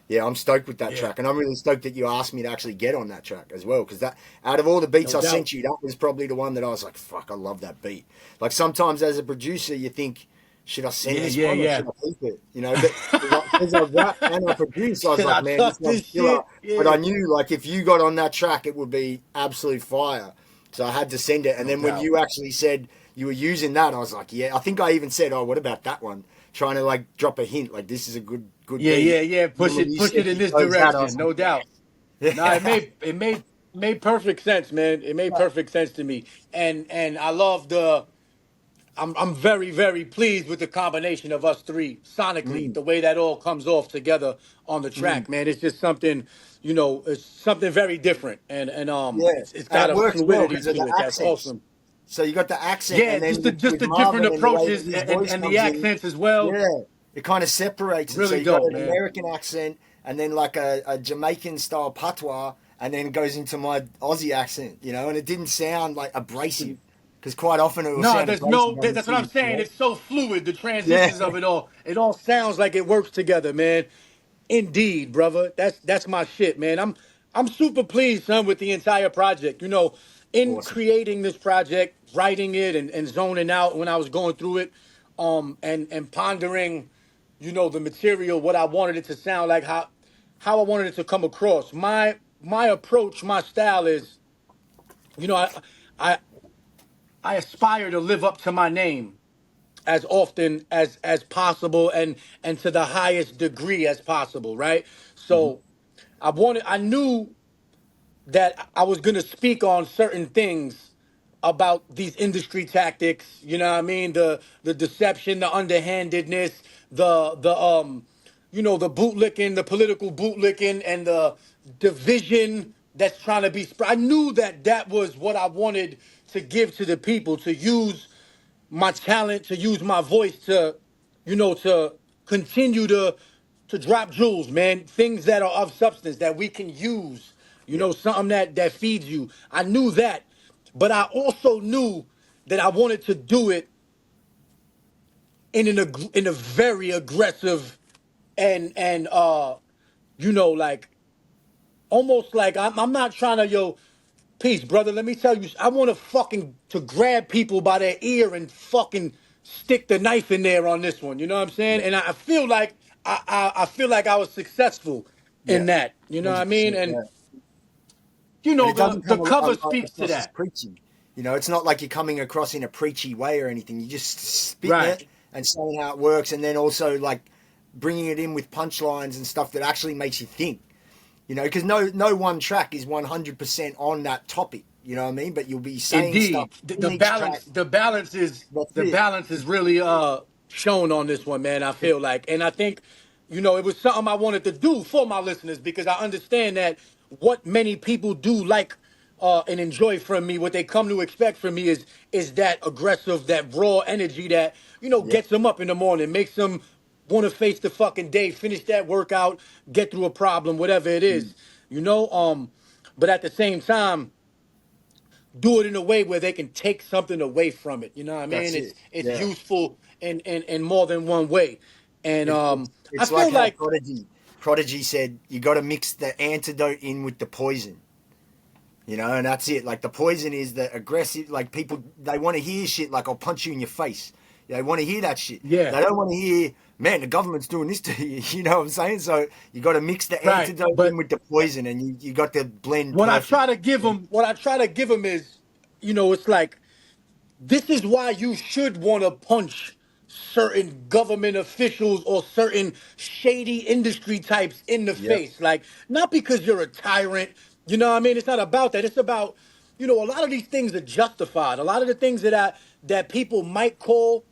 Yeah, I'm stoked with that Yeah, track, and I'm really stoked that you asked me to actually get on that track as well. Because that, out of all the beats no I doubt. sent you, that was probably the one that I was like, "Fuck, I love that beat." Like sometimes as a producer, you think, "Should I send Yeah, this yeah, one or yeah. should I keep it?" You know, but because I rap and I produce, I was Should like, I "Man, this trust one's this killer." shit? But Yeah, I knew like if you got on that track, it would be absolute fire. So I had to send it. And no then when doubt. you actually said you were using that, I was like, "Yeah." I think I even said, "Oh, what about that one?" Trying to like drop a hint, like this is a good Yeah, beat. yeah, yeah. And then when you Push said it in you this chose that, I was direction, like, no doubt. Nah, yeah. it made perfect sense, man. It made perfect sense to me. And I love the I'm very, very pleased with the combination of us three sonically, Mm, the way that all comes off together on the mm. track, man. It's just something, it's something very different. And Yeah, it's and got it a works well fluidity because of the to it that's accents. awesome. So you got the accent, Yeah, and then just with the different Marvin and the way that approaches his and, voice and the comes in, accents as well. yeah, it kind of separates it. So Really you got dope, an man. American accent, and then like a Jamaican style patois, and then it goes into my Aussie accent, and it didn't sound like abrasive because quite often it will No, sound there's abrasive no. on the That's what I'm thing, saying. It's so fluid. The Yeah, transitions of it all. It all sounds like it works together, man. Indeed, brother. That's my shit, man. I'm super pleased, son, with the entire project. In awesome. creating this project, writing it and zoning out when I was going through it, and pondering, the material, what I wanted it to sound like, how I wanted it to come across. My approach, my style is, you know, I I I aspire to live up to my name as often as possible and to the highest degree as possible, right? Hmm. So I knew that I was going to speak on certain things about these industry tactics, you know what I mean? The deception, the underhandedness, the bootlicking, the political bootlicking and the division that's trying to be I knew that was what I wanted to give to the people, to use my talent, to use my voice to continue to drop jewels, man. Things that are of substance that we can use, Yeah, something that feeds you. I knew that, but I also knew that I wanted to do it in a very aggressive and like almost like I'm not trying to peace, brother. Let me tell you, I want to fucking to grab people by their ear and fucking stick the knife in there on this one. You know what I'm saying? yeah, And I feel like I feel like I was successful in yeah, that. You know what I mean? 100%. And Yeah. And it the doesn't the come cover speaks to across as that. preachy. It's not like you're coming across in a preachy way or anything. You're just spitting Right. it and saying how it works, and then also like bringing it in with punchlines and stuff that actually makes you think. Because no one track is 100% on that topic. You know what I mean? But you'll be saying stuff Indeed, in each track. That's the it. balance is really shown on this one, man. I feel like, and I think, it was something I wanted to do for my listeners because I understand that what many people do like and enjoy from me, what they come to expect from me is that aggressive, that raw energy that Yeah. gets them up in the morning, makes them want to face the fucking day, finish that workout, get through a problem, whatever it Mm. is, But at the same time do it in a way where they can take something away from it. You know what I mean? That's It's it. it's Yeah. useful in more than one way. And I It's like feel how like Prodigy said you got to mix the antidote in with the poison. And that's it. Like the poison is the aggressive. Like people, they want to hear shit like "I'll punch you in your face." They want to hear that shit. yeah, They don't want to hear, "Man, the government's doing this to you." You know what I'm saying? So you got to mix the right. antidote in But with the poison, and you got the blend what I perfect. try to give them, is, it's like this is why you should want to punch certain government officials or certain shady industry types in the Yep. face. Like, not because you're a tyrant, you know what I mean? It's not about that. It's about, a lot of these things are justified. A lot of the things that people might call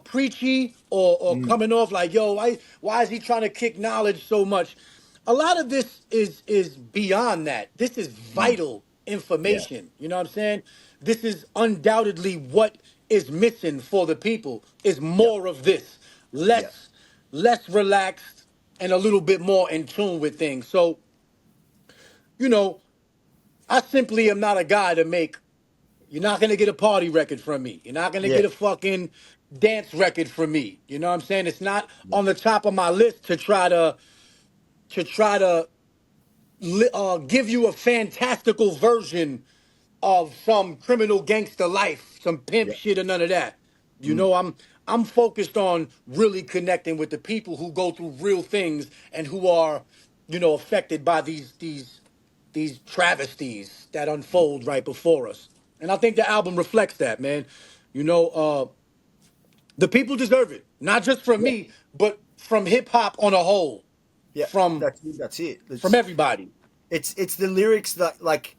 preachy or Mm. coming off like, yo, why is he trying to kick knowledge so much? A lot of this is beyond that. This is Mm. vital Yeah. information. You know what I'm saying? This is undoubtedly what is missing for the people is Yep. more of this. Yep. Less relaxed and a little bit more in tune with things. So, you know, I simply am not a guy to make you're not gonna get a party record from me. You're not gonna Yeah. get a fucking dance record from me. You know what I'm saying? It's not Yeah. on the top of my list to to try to give you a fantastical version of some criminal gangster life, some pimp Yeah. shit or none of that. You know, I'm focused on really connecting with the people who go through real things and who are, you know, affected by these travesties that unfold right before us. And I think the album reflects that, man. You know, the people deserve it, not just from Yeah. me, but from hip hop on a whole, Yeah. from That's it. from everybody. It's the lyrics that like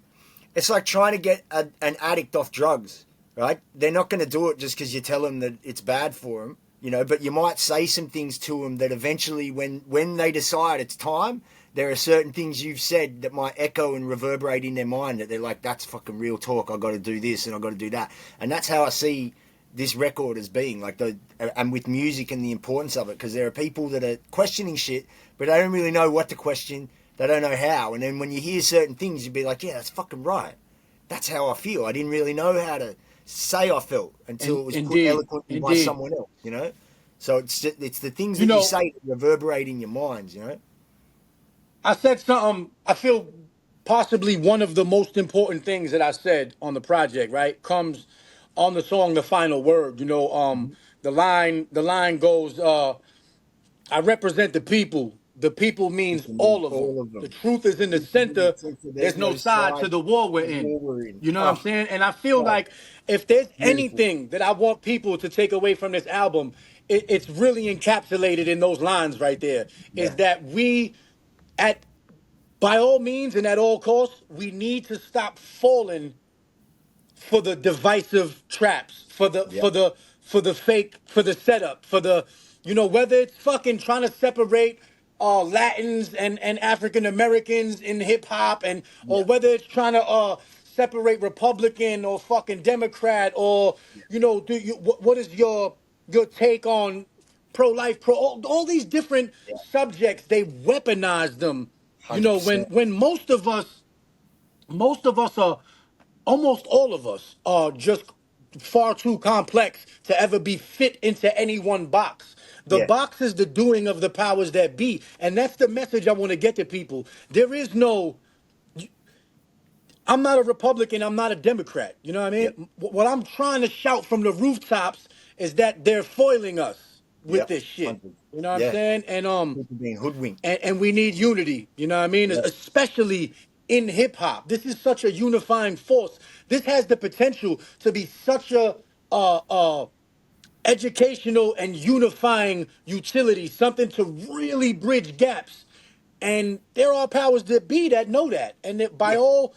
it's like trying to get an addict off drugs, right? They're not going to do it just because you tell them that it's bad for them, you know. But you might say some things to them that eventually, when they decide it's time, there are certain things you've said that might echo and reverberate in their mind that they're like, "That's fucking real talk. I got to do this and I got to do that." And that's how I see this record as being like and with music and the importance of it, because there are people that are questioning shit, but they don't really know what to question. They don't know how. And then when you hear certain things, you'd be like, yeah, that's fucking right. That's how I feel. I didn't really know how to say I felt until it was put eloquently by someone else, you know? So it's the things that you say that reverberate in your minds, you know? I said something, I feel possibly one of the most important things that I said on the project, right, comes on the song The Final Word. You know, the line goes, I represent the people. The people means all of them. All of The them. truth is in the center. There's no side to the war we're The in. war we're in. You know what I'm saying? And I feel like if there's Beautiful. anything that I want people to take away from this album, it's really encapsulated in those lines right there. Yeah. Is that we, at by all means and at all costs, we need to stop falling for the divisive traps, for the Yeah. fake, for the setup, for the, you know, whether it's fucking trying to separate Latins and African Americans in hip hop, and or Yeah. whether it's trying to separate Republican or fucking Democrat, or you know, what is your take on pro-life, all these different Yeah. subjects? They weaponize them. You know, when 100%. most of us are, almost all of us are just far too complex to ever be fit into any one box. The Yeah. box is the doing of the powers that be. And that's the message I want to get to people. There is no, I'm not a Republican, I'm not a Democrat. You know what I Yeah. mean? What I'm trying to shout from the rooftops is that they're foiling us with Yeah. this shit. 100. You know what I'm Yeah. saying? People being hoodwinked. And we need unity, you know what I mean? Yeah. Especially in hip hop. This is such a unifying force. This has the potential to be such a educational and unifying utility, something to really bridge gaps. And there are powers that be that know that, and that Yeah.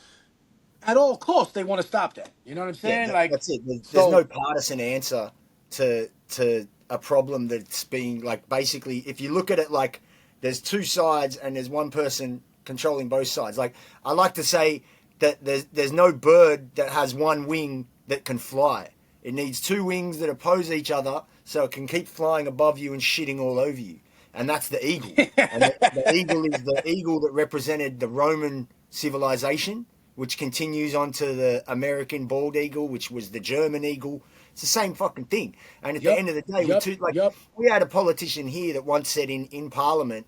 at all costs they want to stop that. You know what I'm Yeah, saying? Like, that's it. There's no so partisan answer to a problem that's being like basically. If you look at it like there's two sides and there's one person controlling both sides. Like I like to say that there's no bird that has one wing that can fly. It needs two wings that oppose each other so it can keep flying above you and shitting all over you. And that's the eagle. And the eagle is the eagle that represented the Roman civilization, which continues on to the American bald eagle, which was the German eagle. It's the same fucking thing. And at the end of the day, we had a politician here that once said in Parliament,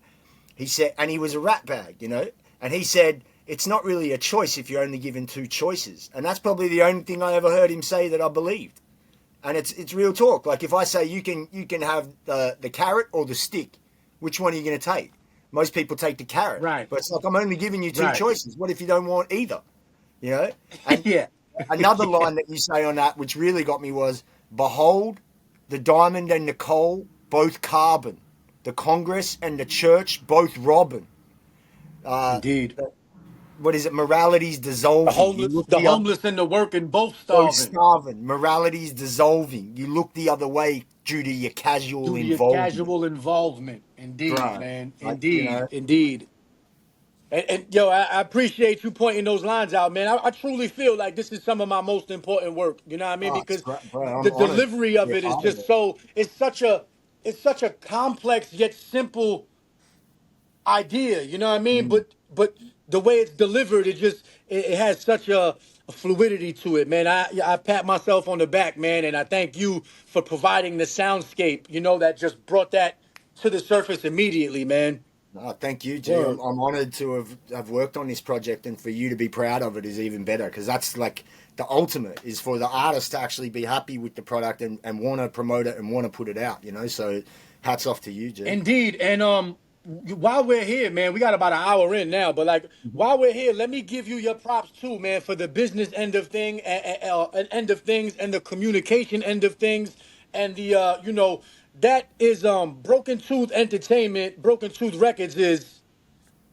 he said, and he was a ratbag, you know, and he said, it's not really a choice if you're only given two choices. And that's probably the only thing I ever heard him say that I believed. And it's real talk. Like if I say you can have the carrot or the stick, which one are you going to take? Most people take the carrot. Right. But it's like, I'm only giving you two choices. What if you don't want either? You know? And yeah. Another line that you say on that, which really got me, was, behold, the diamond and the coal, both carbon. The Congress and the church, both robbing. Indeed. What is it? Morality's dissolving. The homeless and the working both starving. Both starving. Morality's dissolving. You look the other way due to your casual involvement. Indeed, right. man. Like, Indeed. you know. Indeed. And yo, I appreciate you pointing those lines out, man. I truly feel like this is some of my most important work. You know what I mean? Because bro, the delivery of it is just so. It's such a complex yet simple idea. You know what I mean? But the way it's delivered, it has such a fluidity to it, man. I pat myself on the back, man, and I thank you for providing the soundscape. You know, that just brought that to the surface immediately, man. Oh, thank you, G. I'm honored to have worked on this project, and for you to be proud of it is even better, because that's like the ultimate, is for the artist to actually be happy with the product and want to promote it and want to put it out, you know. So hats off to you, G. Indeed. And while we're here, man, we got about an hour in now, but like while we're here, let me give you your props too, man, for the business end of end of things, and the communication end of things, and the you know, that is Broken Tooth Entertainment, Broken Tooth Records is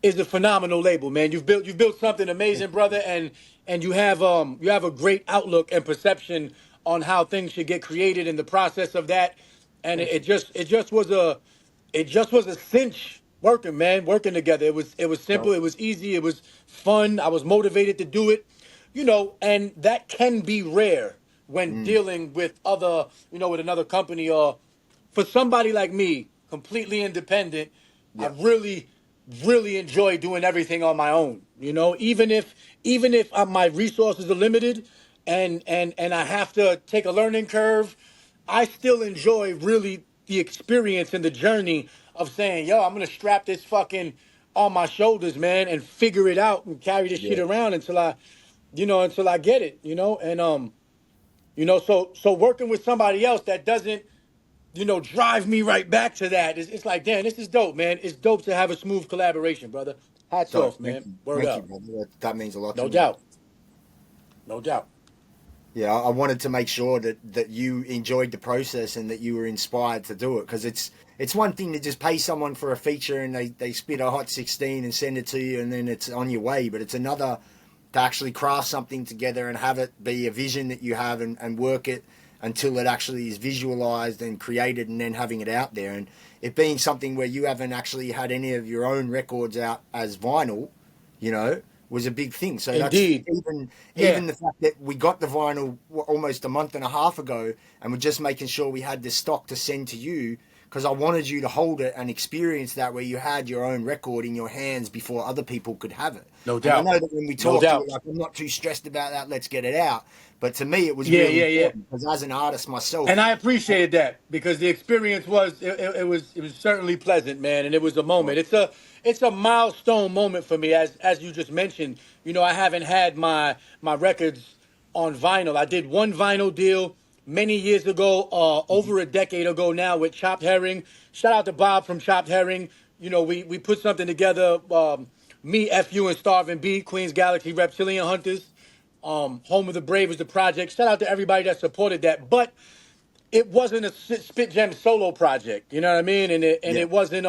a phenomenal label, man. You've built something amazing, brother, and you have a great outlook and perception on how things should get created in the process of that. And it just was a cinch working, man, working together. It was simple, it was easy, it was fun. I was motivated to do it, you know, and that can be rare when dealing with other, you know, with another company, or for somebody like me, completely independent. I really enjoy doing everything on my own, you know, even if my resources are limited, and I have to take a learning curve, I still enjoy really the experience and the journey of saying, yo, I'm gonna strap this fucking on my shoulders, man, and figure it out and carry this shit around until I get it, you know. And you know, so working with somebody else that doesn't, you know, drive me right back to that. It's like, damn, this is dope, man. It's dope to have a smooth collaboration, brother. Hats So off, man. Word thank up. you, brother. That means a lot to No me. doubt. No doubt. Yeah, I wanted to make sure that you enjoyed the process and that you were inspired to do it, because it's one thing to just pay someone for a feature and they spit a hot 16 and send it to you and then it's on your way, but it's another to actually craft something together and have it be a vision that you have, and work it until it actually is visualized and created, and then having it out there, and it being something where you haven't actually had any of your own records out as vinyl, you know, was a big thing. So Indeed. that's even the fact that we got the vinyl almost a month and a half ago, and we're just making sure we had the stock to send to you, because I wanted you to hold it and experience that, where you had your own record in your hands before other people could have it. No doubt. And I know that when we talked, you were like, I'm not too stressed about that, let's get it out. But to me, it was really important, because as an artist myself, And I appreciated that, because the experience was certainly pleasant, man, and it was a moment. It's a milestone moment for me, as you just mentioned. You know, I haven't had my records on vinyl. I did one vinyl deal many years ago, over a decade ago now, with Chopped Herring. Shout out to Bob from Chopped Herring. You know, we put something together. Me, FU, and Starving B, Queens Galaxy Reptilian Hunters. Home of the Brave was the project. Shout out to everybody that supported that. But it wasn't a Spit Jam solo project, you know what I mean? And it wasn't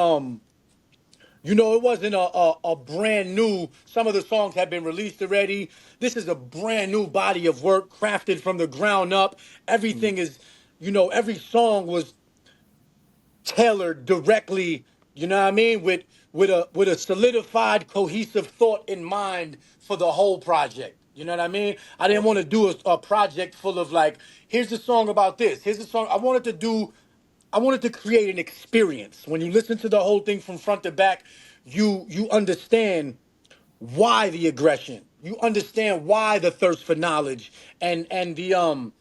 you know, it wasn't a brand new. Some of the songs had been released already. This is a brand new body of work, crafted from the ground up. Everything is, you know, every song was tailored directly, you know what I mean, with a solidified, cohesive thought in mind for the whole project. You know what I mean? I didn't want to do a project full of like, here's a song about this, here's a song. I wanted to create an experience. When you listen to the whole thing from front to back, you understand why the aggression. You understand why the thirst for knowledge, and the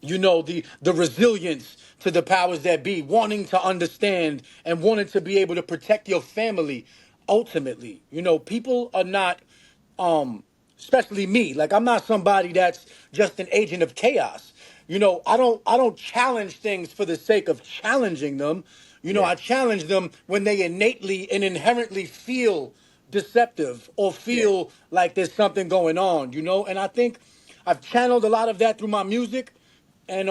you know, the resilience to the powers that be, wanting to understand and wanting to be able to protect your family. Ultimately, you know, people are not, especially me, like, I'm not somebody that's just an agent of chaos. You know, I don't challenge things for the sake of challenging them. You know, I challenge them when they innately and inherently feel deceptive or feel like there's something going on, you know. And I think I've channeled a lot of that through my music. And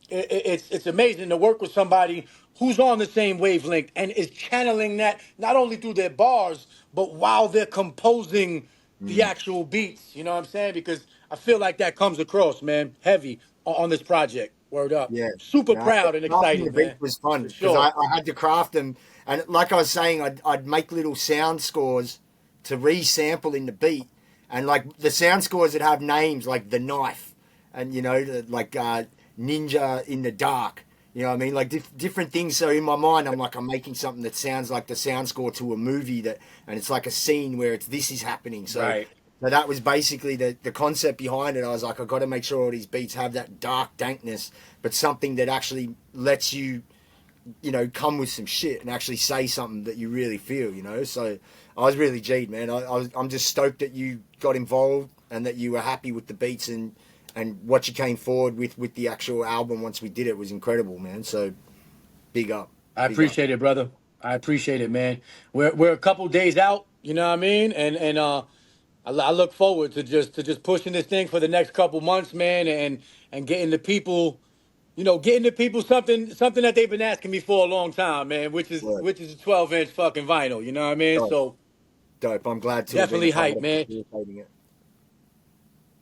it's amazing to work with somebody who's on the same wavelength and is channeling that not only through their bars, but while they're composing the actual beats. You know what I'm saying? Because I feel like that comes across, man, heavy on this project. Word up. yeah, Super no, proud and crafting the excited, beat man. was fun, For because sure. I had to craft them, and like I was saying, I'd make little sound scores to re-sample in the beat, and like the sound scores that have names like The Knife, and you know, like Ninja in the Dark. You know what I mean? Like different things. So in my mind, I'm like, I'm making something that sounds like the sound score to a movie, and it's like a scene where this is happening. So, Right. so that was basically the concept behind it. I was like, I've got to make sure all these beats have that dark dankness, but something that actually lets you come with some shit and actually say something that you really feel, So I was really G'd, man. I'm just stoked that you got involved and that you were happy with the beats and what you came forward with the actual album once we did it was incredible, man. So big up. I appreciate it, brother. I appreciate it, man. We're a couple days out, you know what I mean? And I look forward to just pushing this thing for the next couple months, man, and getting the people, getting the people something that they've been asking me for a long time, man, which is Word. a 12-inch fucking vinyl, you know what I mean? Dope. So Dope. I'm glad to definitely have been a hype, part man. of facilitating it.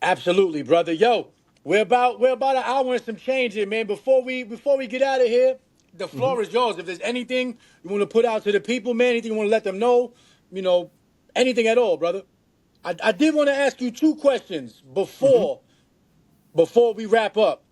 Absolutely, brother. Yo, we're about an hour and some change here, man. Before we get out of here, the floor is yours. If there's anything you want to put out to the people, man, anything you want to let them know, anything at all, brother. I did want to ask you two questions before we wrap up.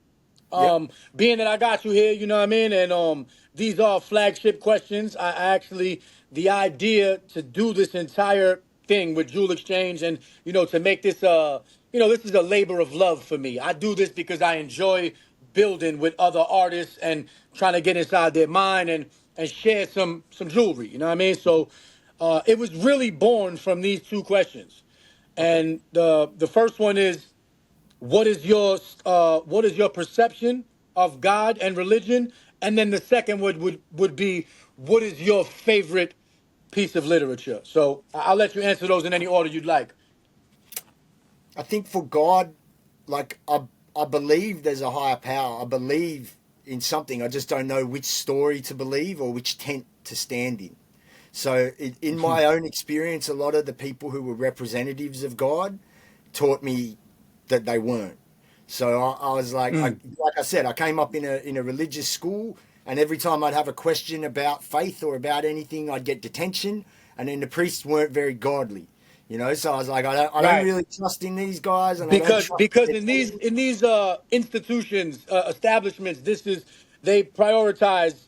Being that I got you here, you know what I mean, and these are flagship questions. I actually the idea to do this entire thing with Jewel Exchange and to make this this is a labor of love for me. I do this because I enjoy building with other artists and trying to get inside their mind and share some jewelry. You know what I mean? So it was really born from these two questions, and the first one is. What is your perception of God and religion? And then the second would be what is your favorite piece of literature? So I'll let you answer those in any order you'd like. I think for God, like I believe there's a higher power. I believe in something. I just don't know which story to believe or which tent to stand in. So in my own experience, a lot of the people who were representatives of God taught me that they weren't. So I was like, like I said, I came up in a religious school, and every time I'd have a question about faith or about anything, I'd get detention, and then the priests weren't very godly, So I was like, I don't really trust in these guys, and because in these institutions, establishments, they prioritize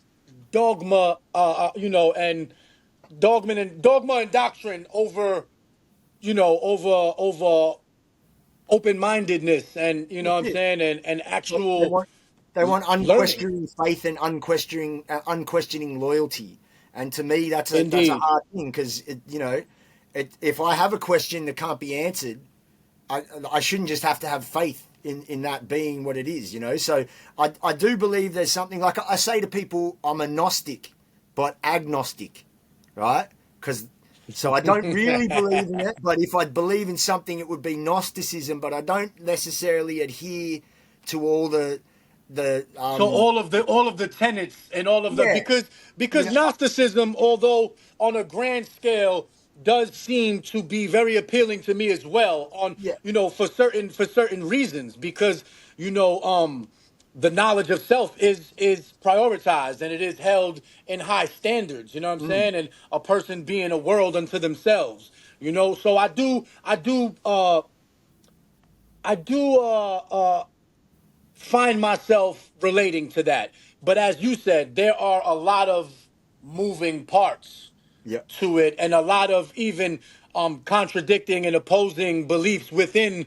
dogma, and dogma and doctrine over open-mindedness and what I'm saying and actual they want learning. unquestioning faith and unquestioning loyalty, and to me that's a hard thing because if I have a question that can't be answered, I shouldn't just have to have faith in that being what it is, So I do believe there's something, like I say to people, I'm a Gnostic but agnostic, right? So I don't really believe in it, but if I believe in something, it would be Gnosticism. But I don't necessarily adhere to all the so all of the tenets and all of the because Gnosticism, although on a grand scale, does seem to be very appealing to me as well. On for certain reasons, because the knowledge of self is prioritized and it is held in high standards, you know what I'm saying? And a person being a world unto themselves, So I do find myself relating to that. But as you said, there are a lot of moving parts to it and a lot of even contradicting and opposing beliefs within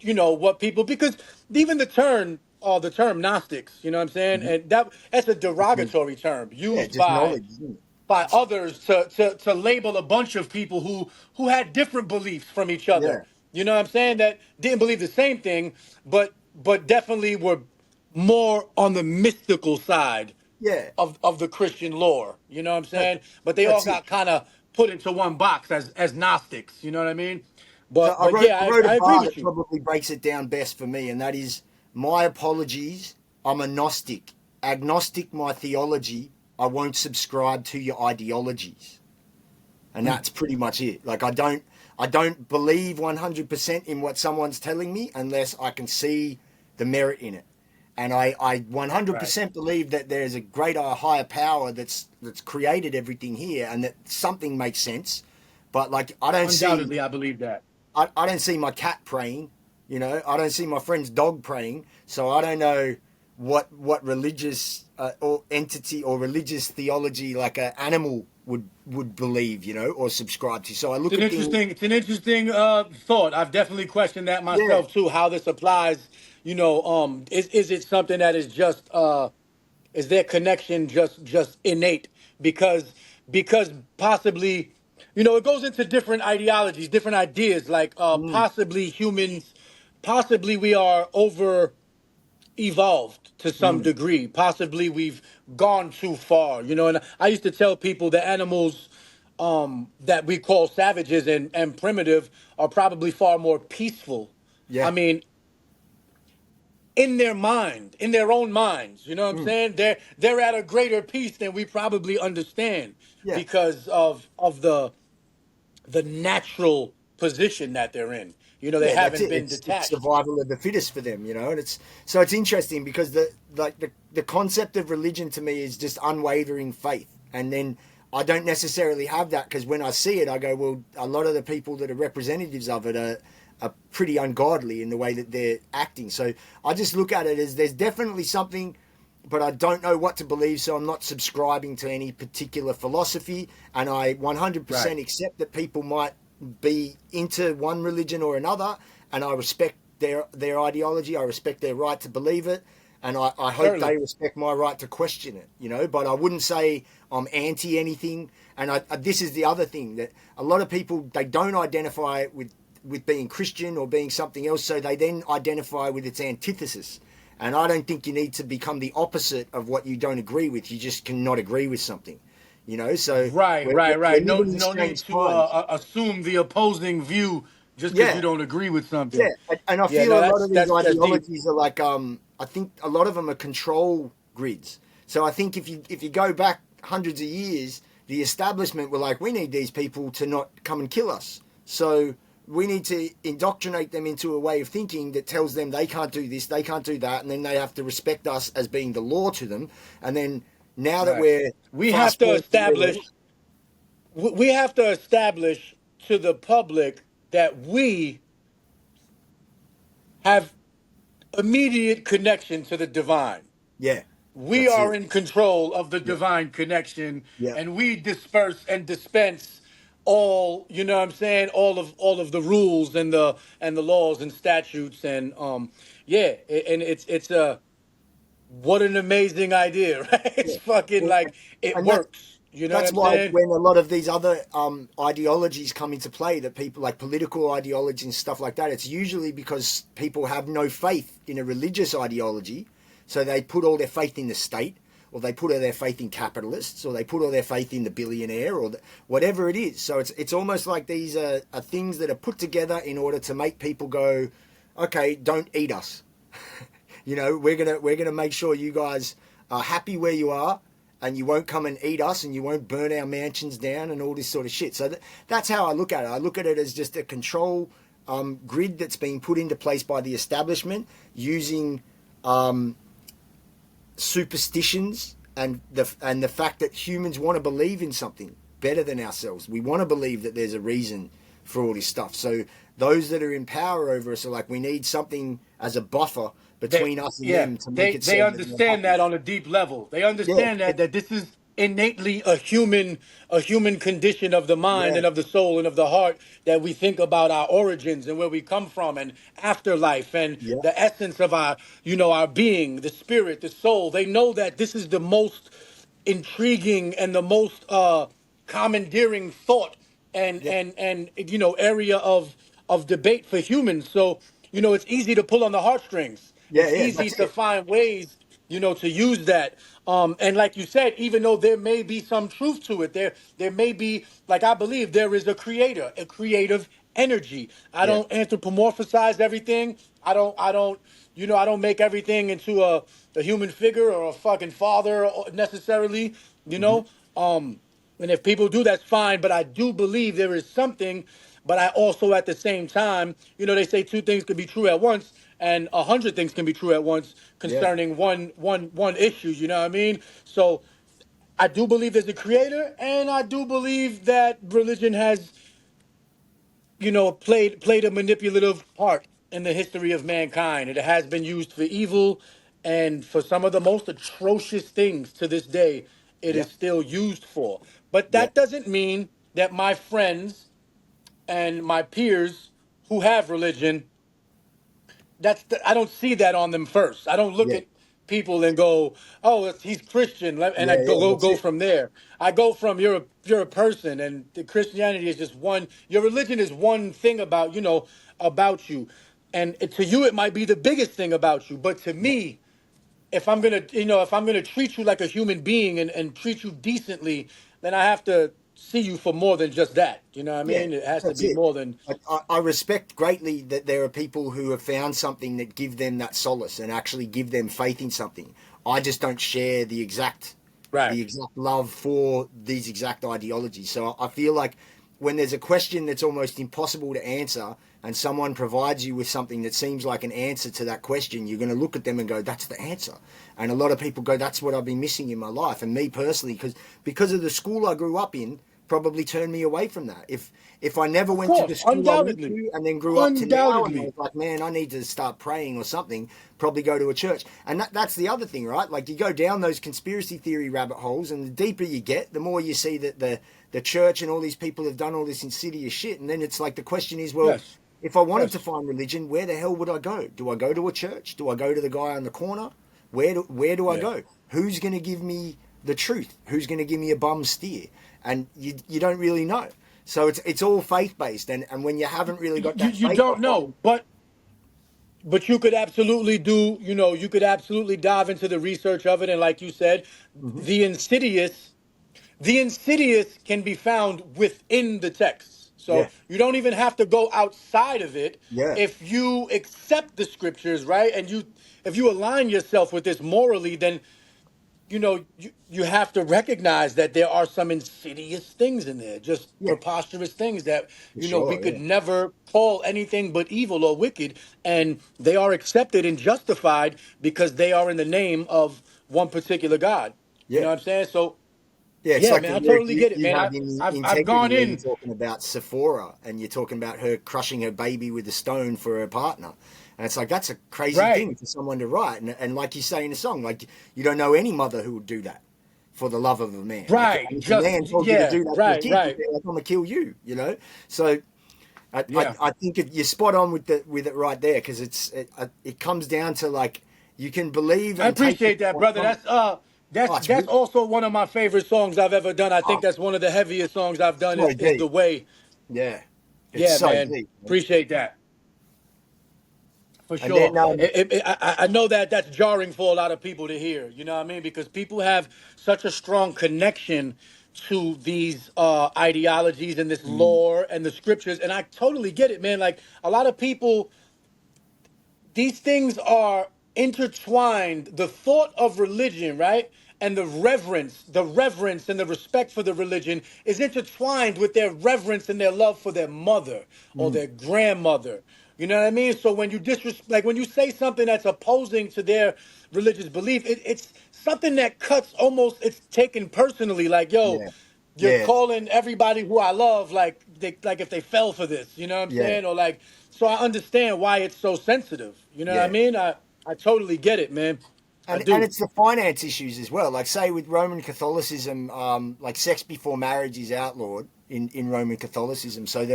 what people, because even the term Gnostics, you know what I'm saying, and that's a derogatory term used just knowledge, isn't it? by others to label a bunch of people who had different beliefs from each other, you know what I'm saying, that didn't believe the same thing, but definitely were more on the mystical side of the Christian lore, you know what I'm saying? But they all got kind of put into one box as Gnostics, you know what I mean? But I wrote I a agree bar with that you. probably breaks it down best for me, and that is, my apologies, I'm a Gnostic. Agnostic my theology, I won't subscribe to your ideologies. And that's pretty much it. Like I don't believe 100% in what someone's telling me unless I can see the merit in it. And I 100% believe that there's a greater, higher power that's created everything here, and that something makes sense. But like I believe that. I don't see my cat praying, I don't see my friend's dog praying, so I don't know what religious or entity or religious theology like an animal would believe, or subscribe to. So I look It's an interesting thought. I've definitely questioned that myself too. How this applies, is it something that is just Is their connection just innate? Because possibly, it goes into different ideologies, different ideas. Like Mm. possibly humans, possibly we are over evolved to some Mm. degree. Possibly we've gone too far. And I used to tell people the animals that we call savages and primitive are probably far more peaceful. I Yeah. mean, in their mind, in their own minds. You know what I'm Mm. saying? They're at a greater peace than we probably understand Yeah. because of the natural position that they're in. They Yeah, that's haven't it. been It's detached. survival of the fittest for them, and it's interesting because the concept of religion to me is just unwavering faith, and then I don't necessarily have that because when I see it, I go, well, a lot of the people that are representatives of it are pretty ungodly in the way that they're acting. So I just look at it as there's definitely something, but I don't know what to believe, so I'm not subscribing to any particular philosophy, and I 100% Right. accept that people might be into one religion or another, and I respect their ideology. I respect their right to believe it, and I hope Certainly. they respect my right to question it. But I wouldn't say I'm anti anything. And this is the other thing that a lot of people, they don't identify with being Christian or being something else, so they then identify with its antithesis. And I don't think you need to become the opposite of what you don't agree with. You just cannot agree with something. So Right, we're, right, we're right. No, living in no need strange to times. assume the opposing view just because you Yeah, don't agree with yeah, something. and I Yeah, feel no, a lot that's of these that's deep. ideologies are like I think a lot of them are control grids. So I think if you go back hundreds of years, the establishment were like, we need these people to not come and kill us. So we need to indoctrinate them into a way of thinking that tells them they can't do this, they can't do that, and then they have to respect us as being the law to them. And then now that Right. we're We have fast to forward to where we're establish. We have to establish to the public that we have immediate connection to the divine. yeah, We that's are it. in control of the Yeah, divine connection, yeah. and we disperse and dispense all, what I'm saying, all of the rules and the laws and statutes. And yeah, and it's a what an amazing idea. Right? It's Yeah. fucking Well, like it and that works. You know what that's I'm why saying? when a lot of these other ideologies come into play, that people like political ideology and stuff like that, it's usually because people have no faith in a religious ideology, so they put all their faith in the state, or they put all their faith in capitalists, or they put all their faith in the billionaire, or whatever it is. So it's almost like these are things that are put together in order to make people go, okay, don't eat us. We're gonna make sure you guys are happy where you are, and you won't come and eat us, and you won't burn our mansions down and all this sort of shit. So that's how I look at it. I look at it as just a control grid that's being put into place by the establishment using superstitions and the fact that humans want to believe in something better than ourselves. We want to believe that there's a reason for all this stuff. So those that are in power over us are like, we need something as a buffer They, between us and yeah, them to make they it so they that we're understand happy. that on a deep level. They Yeah, understand that this is innately a human condition of the mind yeah, and of the soul and of the heart, that we think about our origins and where we come from and afterlife and yeah, the essence of our being, the spirit, the soul. They know that this is the most intriguing and the most commandeering thought and yeah, area of debate for humans. So it's easy to pull on the heartstrings. yeah, It's yeah. easy That's to it. find ways to use that. And like you said, even though there may be some truth to it, there may be, like, I believe there is a creator, a creative energy. I Yeah, don't anthropomorphize everything. I don't make everything into a human figure or a fucking father necessarily, you hmm, know. And if people do, that's fine. But I do believe there is something. But I also, at the same time, they say two things can be true at once, and 100 things can be true at once yeah, concerning one issue. You know what I mean? So I do believe there's a creator, and I do believe that religion has, played a manipulative part in the history of mankind. It has been used for evil, and for some of the most atrocious things to this day, it yeah, is still used for. But yeah, that doesn't mean that my friends and my peers who have religion, I don't see that on them first. I don't look yeah, at people and go, oh, he's Christian, and I Yeah, yeah, go that's go it. from there. I go from you're a person, and the Christianity is just one. Your religion is one thing about about you, and to you it might be the biggest thing about you, but to me, if I'm gonna treat you like a human being and treat you decently, then I have to see you for more than just that. You know what I Yeah, mean? It has to that's be it. more than I respect greatly that there are people who have found something that give them that solace and actually give them faith in something. I just don't share right. the exact love for these exact ideologies. So I feel like when there's a question that's almost impossible to answer and someone provides you with something that seems like an answer to that question, you're going to look at them and go, that's the answer. And a lot of people go, that's what I've been missing in my life. And me personally, because of the school I grew up in, probably turned me away from that. If I never Of went to the course, school I went undoubtedly, to and then grew up to now and I undoubtedly. was like, man, I need to start praying or something, probably go to a church. And that's the other thing, right? Like you go down those conspiracy theory rabbit holes and the deeper you get, the more you see that the church and all these people have done all this insidious shit. And then it's like the question is, well, Yes, if I wanted to yes, find religion, where the hell would I go? Do I go to a church? Do I go to the guy on the corner? Where do I yeah. go? Who's going to give me the truth? Who's going to give me a bum steer? And you don't really know. So it's all faith based, and when you haven't really got that You faith don't know, behind, but you could absolutely you could absolutely dive into the research of it, and like you said, mm-hmm. the insidious the insidious can be found within the text. So Yeah, you don't even have to go outside of it yeah, if you accept the scriptures, right? And if you align yourself with this morally, then you have to recognize that there are some insidious things in there, just yeah, preposterous things that for we sure, could yeah, never call anything but evil or wicked, and they are accepted and justified because they are in the name of one particular God. You yeah. know what I'm saying? So Yeah, it's yeah, like man, the I word totally get it, you man. have in I've gone integrity where you're in. talking about Sephora and you're talking about her crushing her baby with a stone for her partner. And it's like, that's a crazy Right, thing for someone to write. And like you say in the song, like you don't know any mother who would do that for the love of a man. Like, right, and if a just man told you to yeah, do that to a right, kid, you'd right, be like, I'm going to kill you, So yeah. I think you're spot on with it right there because it comes down to like, you can believe I and take the appreciate that, point brother. from it. That's Oh, it's that's also one of my favorite songs I've ever done. I think oh, that's one of the heaviest songs I've done so is The deep. Way. Yeah. It's Yeah, so man. deep. Man. Appreciate that. For And sure. then, I know that that's jarring for a lot of people to hear, you know what I mean? Because people have such a strong connection to these ideologies and this lore and the scriptures. And I totally get it, man. Like a lot of people, these things are intertwined. The thought of religion, right? And the reverence and the respect for the religion is intertwined with their reverence and their love for their mother or mm, their grandmother. You know what I mean? So when you like when you say something that's opposing to their religious belief, it's something that cuts almost. It's taken personally. Like, yo, yeah, you're yeah, calling everybody who I love like if they fell for this. You know what I'm yeah, saying? Or like, so I understand why it's so sensitive. You know what I yeah. mean? I totally get it, man. I And do. it's the finance issues as well. Like say with Roman Catholicism, like sex before marriage is outlawed in Roman Catholicism. So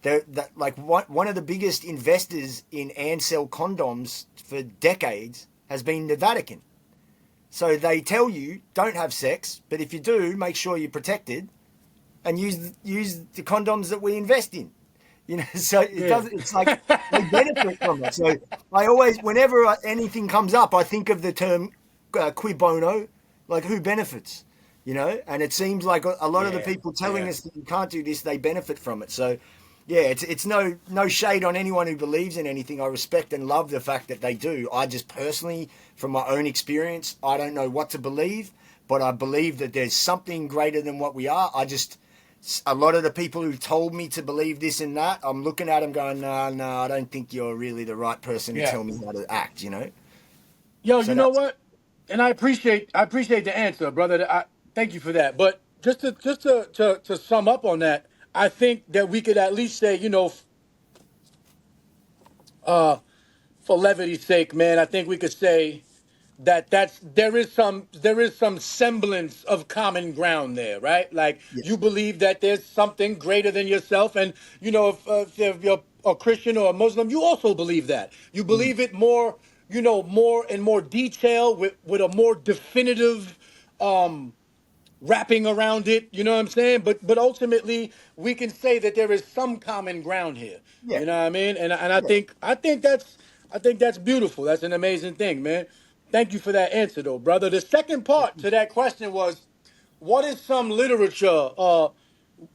they're that like one of the biggest investors in Ansel condoms for decades has been the Vatican. So they tell you don't have sex, but if you do, make sure you're protected and use the condoms that we invest in. So it Yeah. doesn't. It's like they benefit from it. So I always, whenever anything comes up, I think of the term qui bono, like who benefits, And it seems like a lot of the Yeah. people telling Yeah. us that you can't do this, they benefit from it. So yeah, it's no shade on anyone who believes in anything. I respect and love the fact that they do. I just personally, from my own experience, I don't know what to believe, but I believe that there's something greater than what we are. A lot of the people who told me to believe this and that, I'm looking at them going, no, I don't think you're really the right person to Yeah. tell me how to act. Yo, So you know that's, what? And I appreciate the answer, brother. Thank you for that. But just to sum up on that, I think that we could at least say, for levity's sake, man, I think we could say that there is some semblance of common ground there, right? Like yeah, you believe that there's something greater than yourself, and if you're a Christian or a Muslim, you also believe that. You mm, believe it more. more and more detail with a more definitive wrapping around it, you know what I'm saying? But ultimately we can say that there is some common ground here. Yeah, You know what I mean? And yeah. I think that's beautiful. That's an amazing thing, man. Thank you for that answer though, brother. The second part to that question was, what is some literature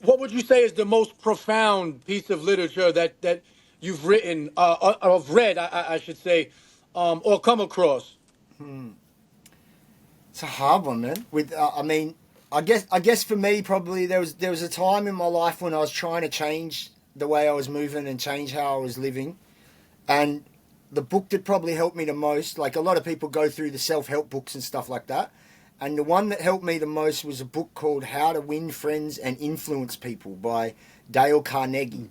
what would you say is the most profound piece of literature that you've written of read I should say or come across? It's a hard one, man. With I mean, I guess for me probably there was a time in my life when I was trying to change the way I was moving and change how I was living, and the book that probably helped me the most, like a lot of people go through the self-help books and stuff like that, and the one that helped me the most was a book called How to Win Friends and Influence People by Dale Carnegie.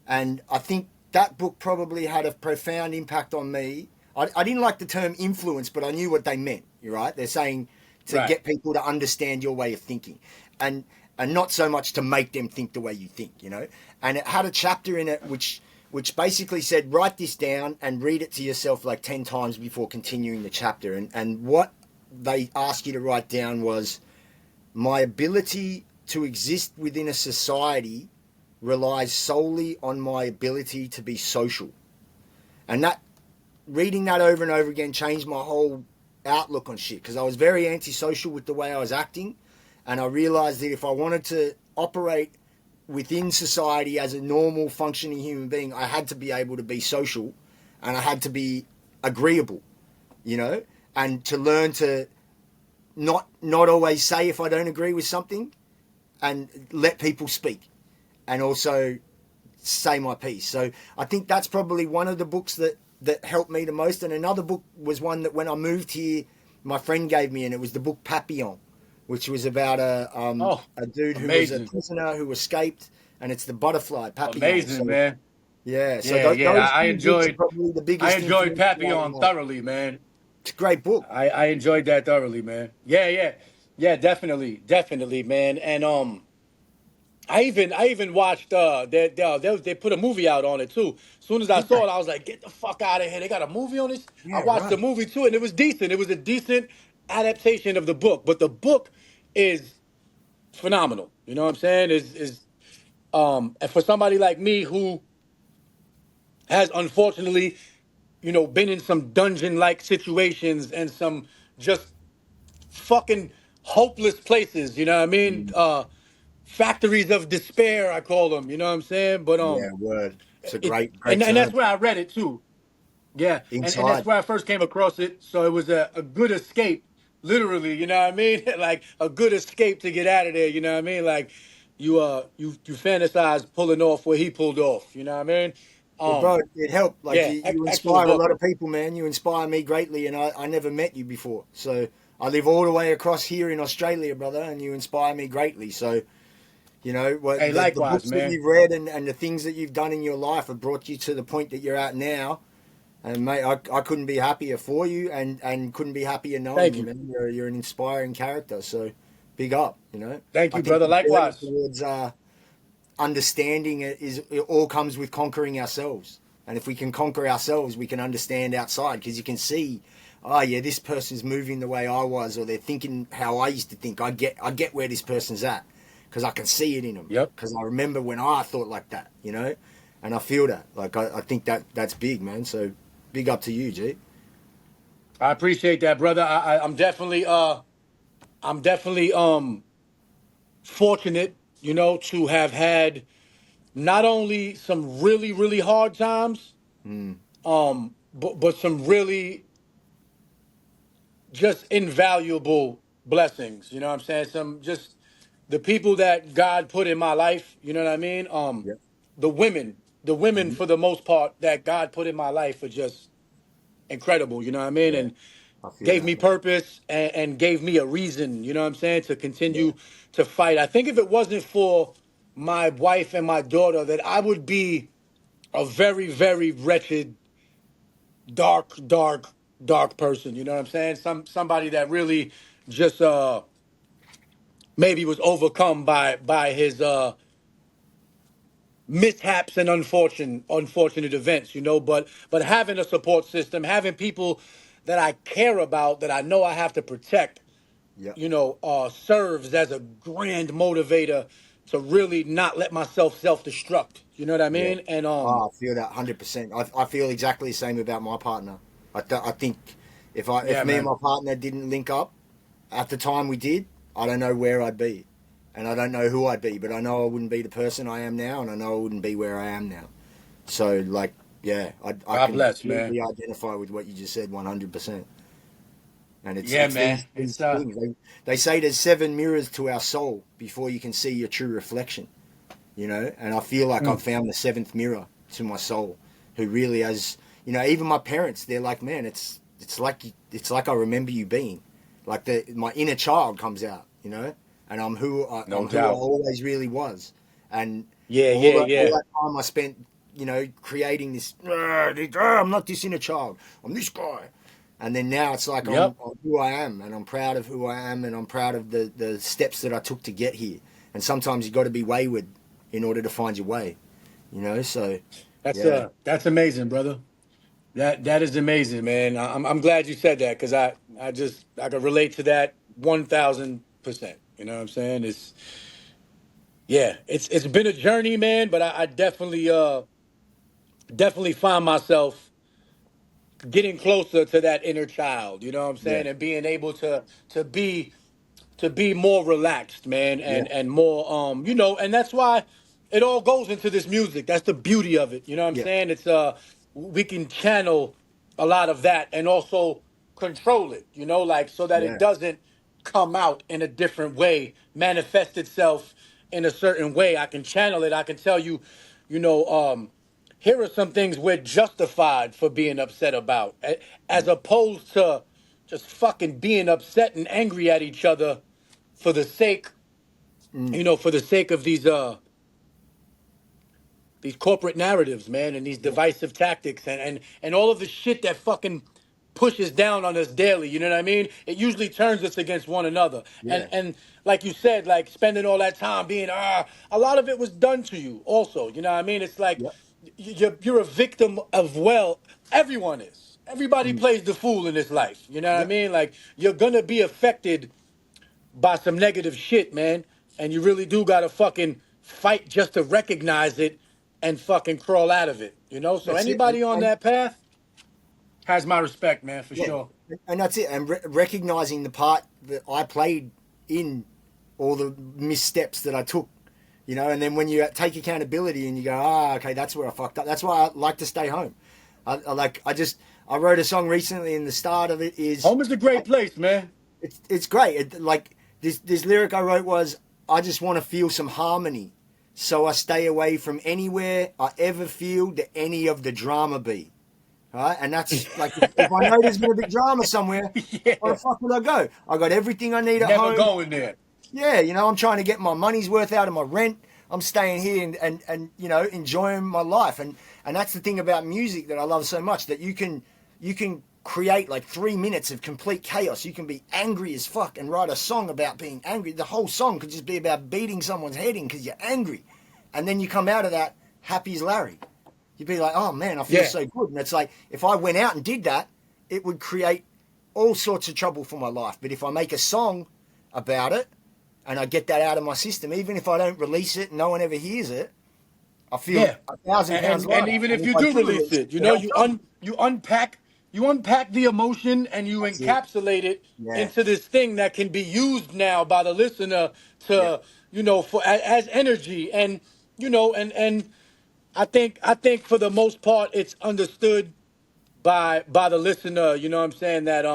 And I think that book probably had a profound impact on me. I didn't like the term influence, but I knew what they meant. You're right. They're saying to Right. get people to understand your way of thinking, and not so much to make them think the way you think. And it had a chapter in it which basically said, write this down and read it to yourself like 10 times before continuing the chapter. And what they asked you to write down was, my ability to exist within a society relies solely on my ability to be social. And that, reading that over and over again, changed my whole outlook on shit, because I was very antisocial with the way I was acting, and I realized that if I wanted to operate within society as a normal functioning human being, I had to be able to be social, and I had to be agreeable, and to learn to not always say if I don't agree with something, and let people speak, and also say my piece. So I think that's probably one of the books that helped me the most. And another book was one that when I moved here, my friend gave me, and it was the book Papillon, which was about a dude who was a prisoner who escaped, and it's the butterfly Papillon. Amazing, so, man. Yeah, so Yeah, those I two books are enjoyed probably the biggest I enjoyed influence on my Papillon life. thoroughly, man. It's a great book. I enjoyed that thoroughly, man. Yeah, definitely, man. And I even watched they put a movie out on it too. As soon as I saw it, I was like, get the fuck out of here. They got a movie on this? I Yeah, watched the right. movie too, and it was decent. It was a decent adaptation of the book. But the book is phenomenal. You know what I'm saying? Is and for somebody like me who has unfortunately, been in some dungeon like situations and some just fucking hopeless places, you know what I mean? Mm. Factories of despair, I call them, you know what I'm saying? But Yeah, word. It's a it great and that's term. where I read it too. Yeah, and that's Inside. where I first came across it. So it was a good escape, literally, you know what I mean? Like a good escape to get out of there, you know what I mean? Like you fantasize pulling off what he pulled off, you know what I mean? Well, bro, it helped. Like Yeah, you excellent inspire a book. lot of people, man. You inspire me greatly, and I never met you before. So I live all the way across here in Australia, brother, and you inspire me greatly. So, what Hey, the likewise, books that man. you've read and the things that you've done in your life have brought you to the point that you're at now. And mate, I couldn't be happier for you, and couldn't be happier knowing Thank you, you. man. You're an inspiring character. So big up. Thank I you, think brother. the journey Likewise. towards understanding it all comes with conquering ourselves. And if we can conquer ourselves, we can understand outside, because you can see, oh yeah, this person's moving the way I was, or they're thinking how I used to think. I get where this person's at, because I can see it in them. Yep. Because I remember when I thought like that, and I feel that. Like I think that's big, man. So big up to you, G. I appreciate that, brother. I'm definitely fortunate, to have had not only some really, really hard times, Mm. but some really just invaluable blessings. You know what I'm saying? Some just the people that God put in my life, you know what I mean? Yeah. The women Mm-hmm. for the most part that God put in my life are just incredible, you know what I mean? Yeah. And I feel gave that, me man. purpose and gave me a reason, you know what I'm saying, to Yeah. continue to fight. I think if it wasn't for my wife and my daughter, that I would be a very, very wretched, dark, dark, dark person. You know what I'm saying? Somebody that really just maybe was overcome by his mishaps and unfortunate events, but having a support system, having people that I care about, that I know I have to protect, Yeah. serves as a grand motivator to really not let myself self-destruct. You know what I Yeah. mean? And Oh, I feel that 100%. I feel exactly the same about my partner. I think if yeah, me and man. my partner didn't link up at the time we did, I don't know where I'd be, and I don't know who I'd be, but I know I wouldn't be the person I am now, and I know I wouldn't be where I am now. So, like, yeah, I God can bless, man. completely identify with what you just said, 100%. And Yeah, it's man. these things. They say there's 7 mirrors to our soul before you can see your true reflection. And I feel like I've Mm. found the 7th mirror to my soul, who really has, even my parents, they're like, man, it's like I remember you being, like my inner child comes out, and No I'm who I doubt. always really was, and Yeah, all yeah, all yeah. that time I spent, creating this, I'm not this inner child, I'm this guy. And then now it's like I'm, Yep. I'm who I am, and I'm proud of who I am, and I'm proud of the steps that I took to get here. And sometimes you got to be wayward in order to find your way, So, yeah, That's amazing, brother. That is amazing, man. I'm glad you said that, because I can relate to that 1,000%. You know what I'm saying? It's been a journey, man, but I definitely find myself getting closer to that inner child. You know what I'm yeah, saying? And being able to be to be more relaxed, man, yeah, and more and that's why it all goes into this music. That's the beauty of it. You know what I'm yeah, saying? It's we can channel a lot of that and also control it, like, so that it yeah. doesn't come out in a different way, manifest itself in a certain way. I can channel it. I can tell you, you know, here are some things we're justified for being upset about, as opposed to just fucking being upset and angry at each other for the sake, Mm, for the sake of these corporate narratives, man, and these yeah, divisive tactics, and all of the shit that fucking pushes down on us daily. You know what I mean? It usually turns us against one another. And yeah, and like you said, like spending all that time being a lot of it was done to you also. You know what I mean? It's like yeah, you're a victim of, well, everyone is. Everybody mm, plays the fool in this life. You know what I yeah. mean? Like, you're gonna be affected by some negative shit, man. And you really do gotta fucking fight just to recognize it and fucking crawl out of it. So That's it. anybody on that path has my respect, man, for Yeah, sure. and that's it. And recognizing the part that I played in all the missteps that I took, and then when you take accountability and you go, okay, that's where I fucked up. That's why I like to stay home. I wrote a song recently, and the start of it is, Home is a great place, man. it's great. Like this lyric I wrote was, I just want to feel some harmony, so I stay away from anywhere I ever feel that any of the drama be. Right? And that's like, if I know there's going to be drama somewhere, where Yeah. the fuck would I go? I got everything I need at Never home. going there. Yeah, I'm trying to get my money's worth out of my rent. I'm staying here and enjoying my life. And that's the thing about music that I love so much, that you can create like 3 minutes of complete chaos. You can be angry as fuck and write a song about being angry. The whole song could just be about beating someone's head in because you're angry. And then you come out of that happy as Larry. You'd be like, oh man, I feel Yeah. so good. And it's like, if I went out and did that, it would create all sorts of trouble for my life. But if I make a song about it and I get that out of my system, even if I don't release it, no one ever hears it, I feel Yeah. 1,000 pounds And lighter. even And if if you I do do release release it, it, it helps others. you unpack the emotion, and you That's it. encapsulate it Yeah. into this thing that can be used now by the listener Yeah. to, for as energy. And and I think for the most part it's understood by the listener, what I'm saying, that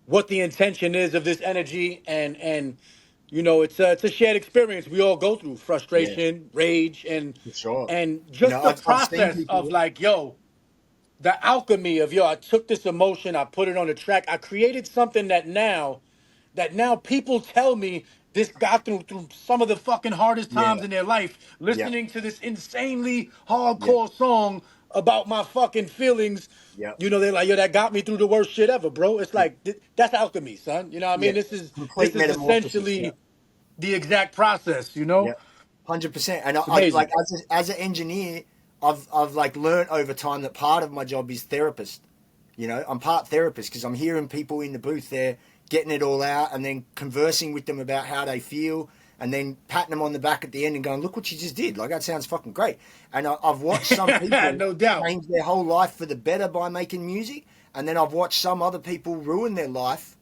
what the intention is of this energy. And it's a shared experience we all go through: Yeah. frustration, rage, and For sure. just the I've seen process of, people. like, the alchemy of, I took this emotion, I put it on the track, I created something that now people tell me this got through some of the fucking hardest Yeah. times in their life, Yeah. listening to this insanely Yeah. hardcore song about my fucking feelings. Yeah. They're like, that got me through the worst shit ever, bro. It's Yeah. like, that's alchemy, son. You know what I Yeah. mean? This is Complete metamorphosis. Yeah. essentially the exact process. Yeah. 100%. And It's I amazing. like as an engineer, I've like learned over time that part of my job is therapist. You know, I'm part therapist because I'm hearing people in the booth there getting it all out and then conversing with them about how they feel and then patting them on the back at the end and going, look what you just did. Like, that sounds fucking great. And I've watched some people No doubt. change their whole life for the better by making music. And then I've watched some other people ruin their life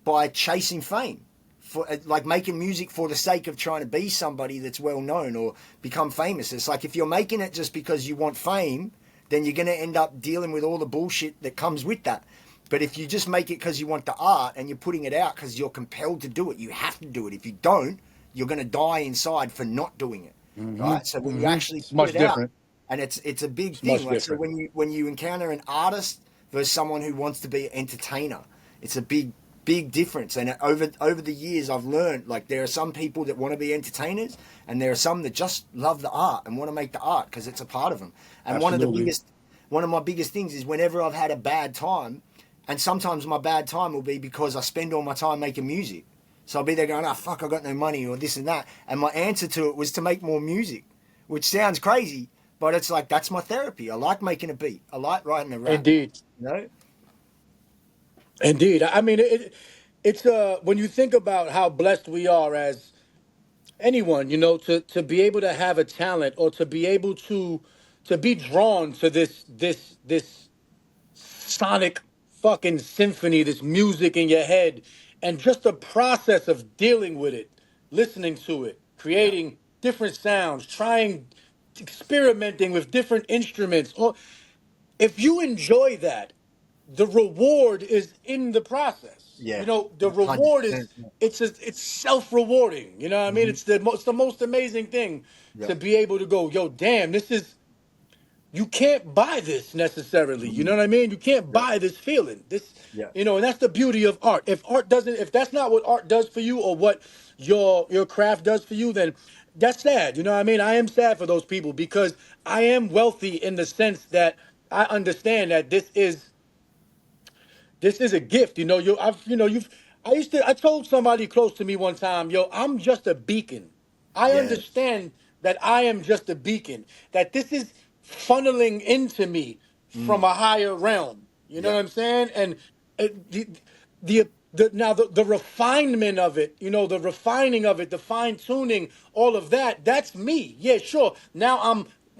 by chasing fame. For like making music for the sake of trying to be somebody that's well known or become famous. It's like if you're making it just because you want fame, then you're going to end up dealing with all the bullshit that comes with that. But if you just make it because you want the art and you're putting it out because you're compelled to do it, you have to do it. If you don't, you're going to die inside for not doing it, right? So when you actually It's put much it out, different. and it's a big It's thing. much Like, so different. when you encounter an artist versus someone who wants to be an entertainer, it's a big difference. And over the years, I've learned like there are some people that want to be entertainers, and there are some that just love the art and want to make the art because it's a part of them. And Absolutely. one of my biggest things is whenever I've had a bad time, and sometimes my bad time will be because I spend all my time making music. So I'll be there going, oh, fuck, I got no money or this and that. And my answer to it was to make more music, which sounds crazy, but it's like, that's my therapy. I like making a beat. I like writing a rap, Indeed. you know? Indeed. I mean, it's when you think about how blessed we are as anyone, you know, to be able to have a talent or to be able to be drawn to this sonic fucking symphony, this music in your head, and just the process of dealing with it, listening to it, Yeah. creating different sounds, trying, experimenting with different instruments. Or if you enjoy that, the reward is in the process. You Yeah. know, the reward is 100%. it's self-rewarding. You know what I mean? Mm-hmm. It's the most amazing thing Yeah. to be able to go, yo, damn, this is you can't buy this necessarily. You know what I mean? You can't Yeah. buy this feeling. This, Yeah. and that's the beauty of art. If that's not what art does for you or what your craft does for you, then that's sad. You know what I mean? I am sad for those people because I am wealthy in the sense that I understand that this is a gift. I told somebody close to me one time, yo, I'm just a beacon. I Yes. understand that I am just a beacon, that this is funneling into me from Mm. a higher realm. You know Yeah. what I'm saying? And the refinement of it, the refining of it, the fine tuning, all of that, that's me. Yeah, sure. Now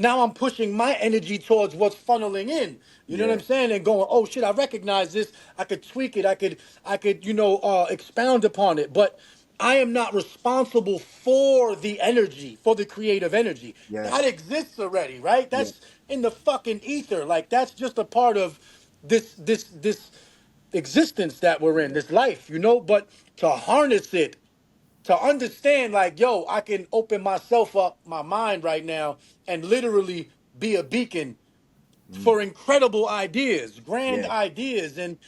I'm pushing my energy towards what's funneling in. You know what I'm Yeah. saying? And going, oh shit, I recognize this. I could tweak it. I could, expound upon it. But I am not responsible for the energy, for the creative energy. That Yes. exists already, right? Yeah. That's in the fucking ether. Like that's just a part of this existence that we're in, Yeah. this life, But to harness it, to understand, like, yo, I can open myself up, my mind right now, and literally be a beacon Mm. for incredible ideas, grand Yeah. ideas, and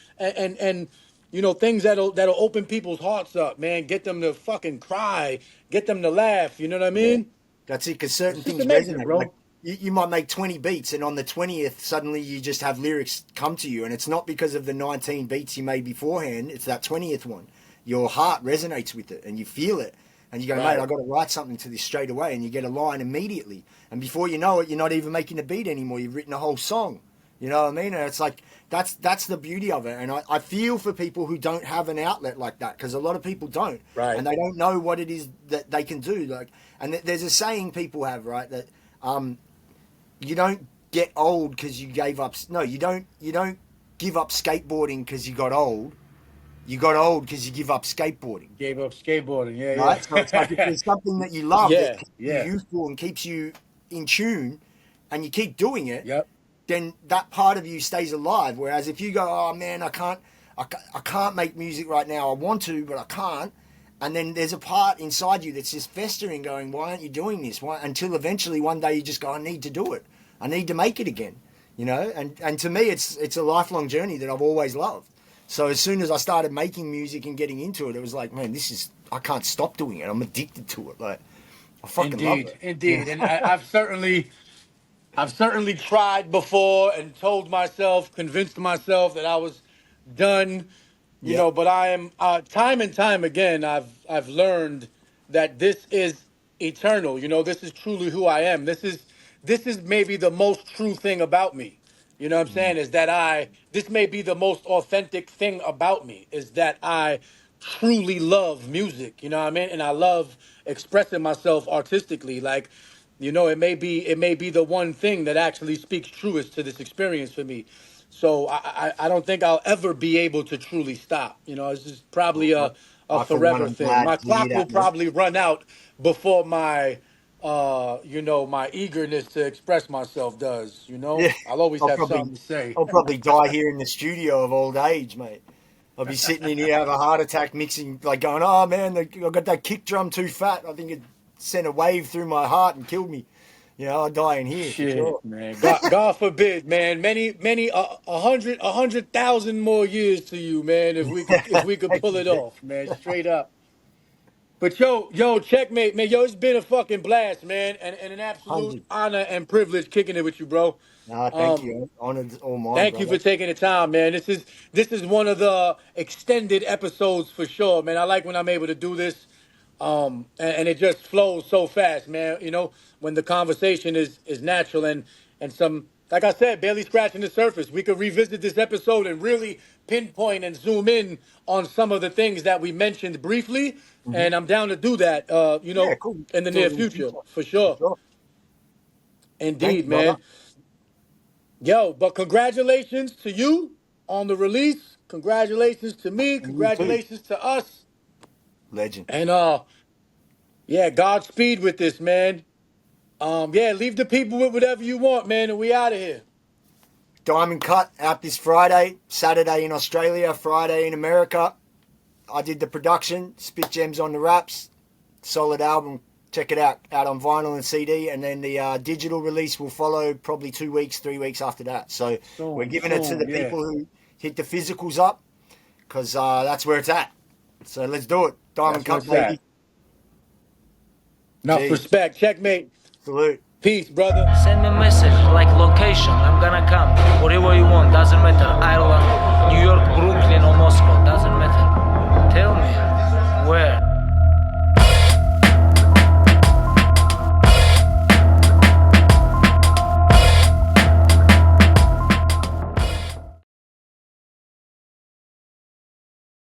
things that'll open people's hearts up, man. Get them to fucking cry, get them to laugh. You know what I Yeah. mean? That's it, because certain It's just things amazing, resonate. Like bro. you might make 20 beats, and on the 20th, suddenly you just have lyrics come to you, and it's not because of the 19 beats you made beforehand. It's that 20th one. Your heart resonates with it, and you feel it, and you go, mate, Right. I got to write something to this straight away, and you get a line immediately, and before you know it, you're not even making a beat anymore. You've written a whole song. You know what I mean? And it's like that's the beauty of it. And I feel for people who don't have an outlet like that, because a lot of people don't, Right. and they don't know what it is that they can do. Like, and there's a saying people have, right, that you don't get old because you gave up. No, you don't give up skateboarding because you got old. You got old because you give up skateboarding. Gave up skateboarding. Yeah, Right? So it's like if yeah. there's something that you love that Yeah, keeps you yeah. youthful and keeps you in tune, and you keep doing it, Yep. then that part of you stays alive. Whereas if you go, oh man, I can't make music right now. I want to, but I can't. And then there's a part inside you that's just festering, going, why aren't you doing this? Why? Until eventually one day you just go, I need to do it. I need to make it again. And to me, it's a lifelong journey that I've always loved. So as soon as I started making music and getting into it, it was like, man, I can't stop doing it. I'm addicted to it. Like, I fucking love Indeed, it. indeed. And I've certainly tried before and told myself, convinced myself that I was done, Yeah. but I am time and time again I've learned that this is eternal. You know, this is truly who I am. This is maybe the most true thing about me. You know what I'm saying? Is that this may be the most authentic thing about me, is that I truly love music. You know what I mean? And I love expressing myself artistically. Like, you know, it may be the one thing that actually speaks truest to this experience for me. So I don't think I'll ever be able to truly stop. You know, it's just probably a I for one, forever I'm thing. glad My to hear clock will that, man. probably run out before my you know, my eagerness to express myself does. You know, Yeah, I'll always I'll have probably, something to say. I'll probably die here in the studio of old age, mate. I'll be sitting in here, have a heart attack, mixing, like going, oh man, I got that kick drum too fat. I think it sent a wave through my heart and killed me. You know, I'll die in here for sure. Shit, man. God forbid, man. Many, 100,000 more years to you, man. If we could Thank pull you, it man. off, man. Straight up. But checkmate, man. Yo, it's been a fucking blast, man, and an absolute 100. honor and privilege kicking it with you, bro. No, thank Um, you. Honored all mine, Thank you brother. for taking the time, man. This is one of the extended episodes for sure, man. I like when I'm able to do this, and it just flows so fast, man. You know, when the conversation is natural and some, like I said, barely scratching the surface. We could revisit this episode and really pinpoint and zoom in on some of the things that we mentioned briefly, Hmm. and I'm down to do that. You Yeah, know, cool. in the Do near it in the future, future. for For sure. sure. Thank Indeed, you, brother. man. Yo, but congratulations to you on the release. Congratulations to me. And you too. Congratulations to us. Legend. And yeah, Godspeed with this, man. Yeah, leave the people with whatever you want, man, and we out of here. Diamond Cut out this Friday, Saturday in Australia, Friday in America. I did the production, Spit Gems on the raps, solid album. Check it out on vinyl and CD, and then the digital release will follow probably 2 weeks, 3 weeks after that. So we're giving it to the Yeah. people who hit the physicals up, because that's where it's at. So let's do it. Diamond That's where Cut, it's at. baby. Enough Jeez. respect. Checkmate. Salute. Peace, brother. Send me a message like location, I'm gonna come. Whatever you want, doesn't matter. Ireland, New York, Brooklyn or Moscow, doesn't matter. Tell me where.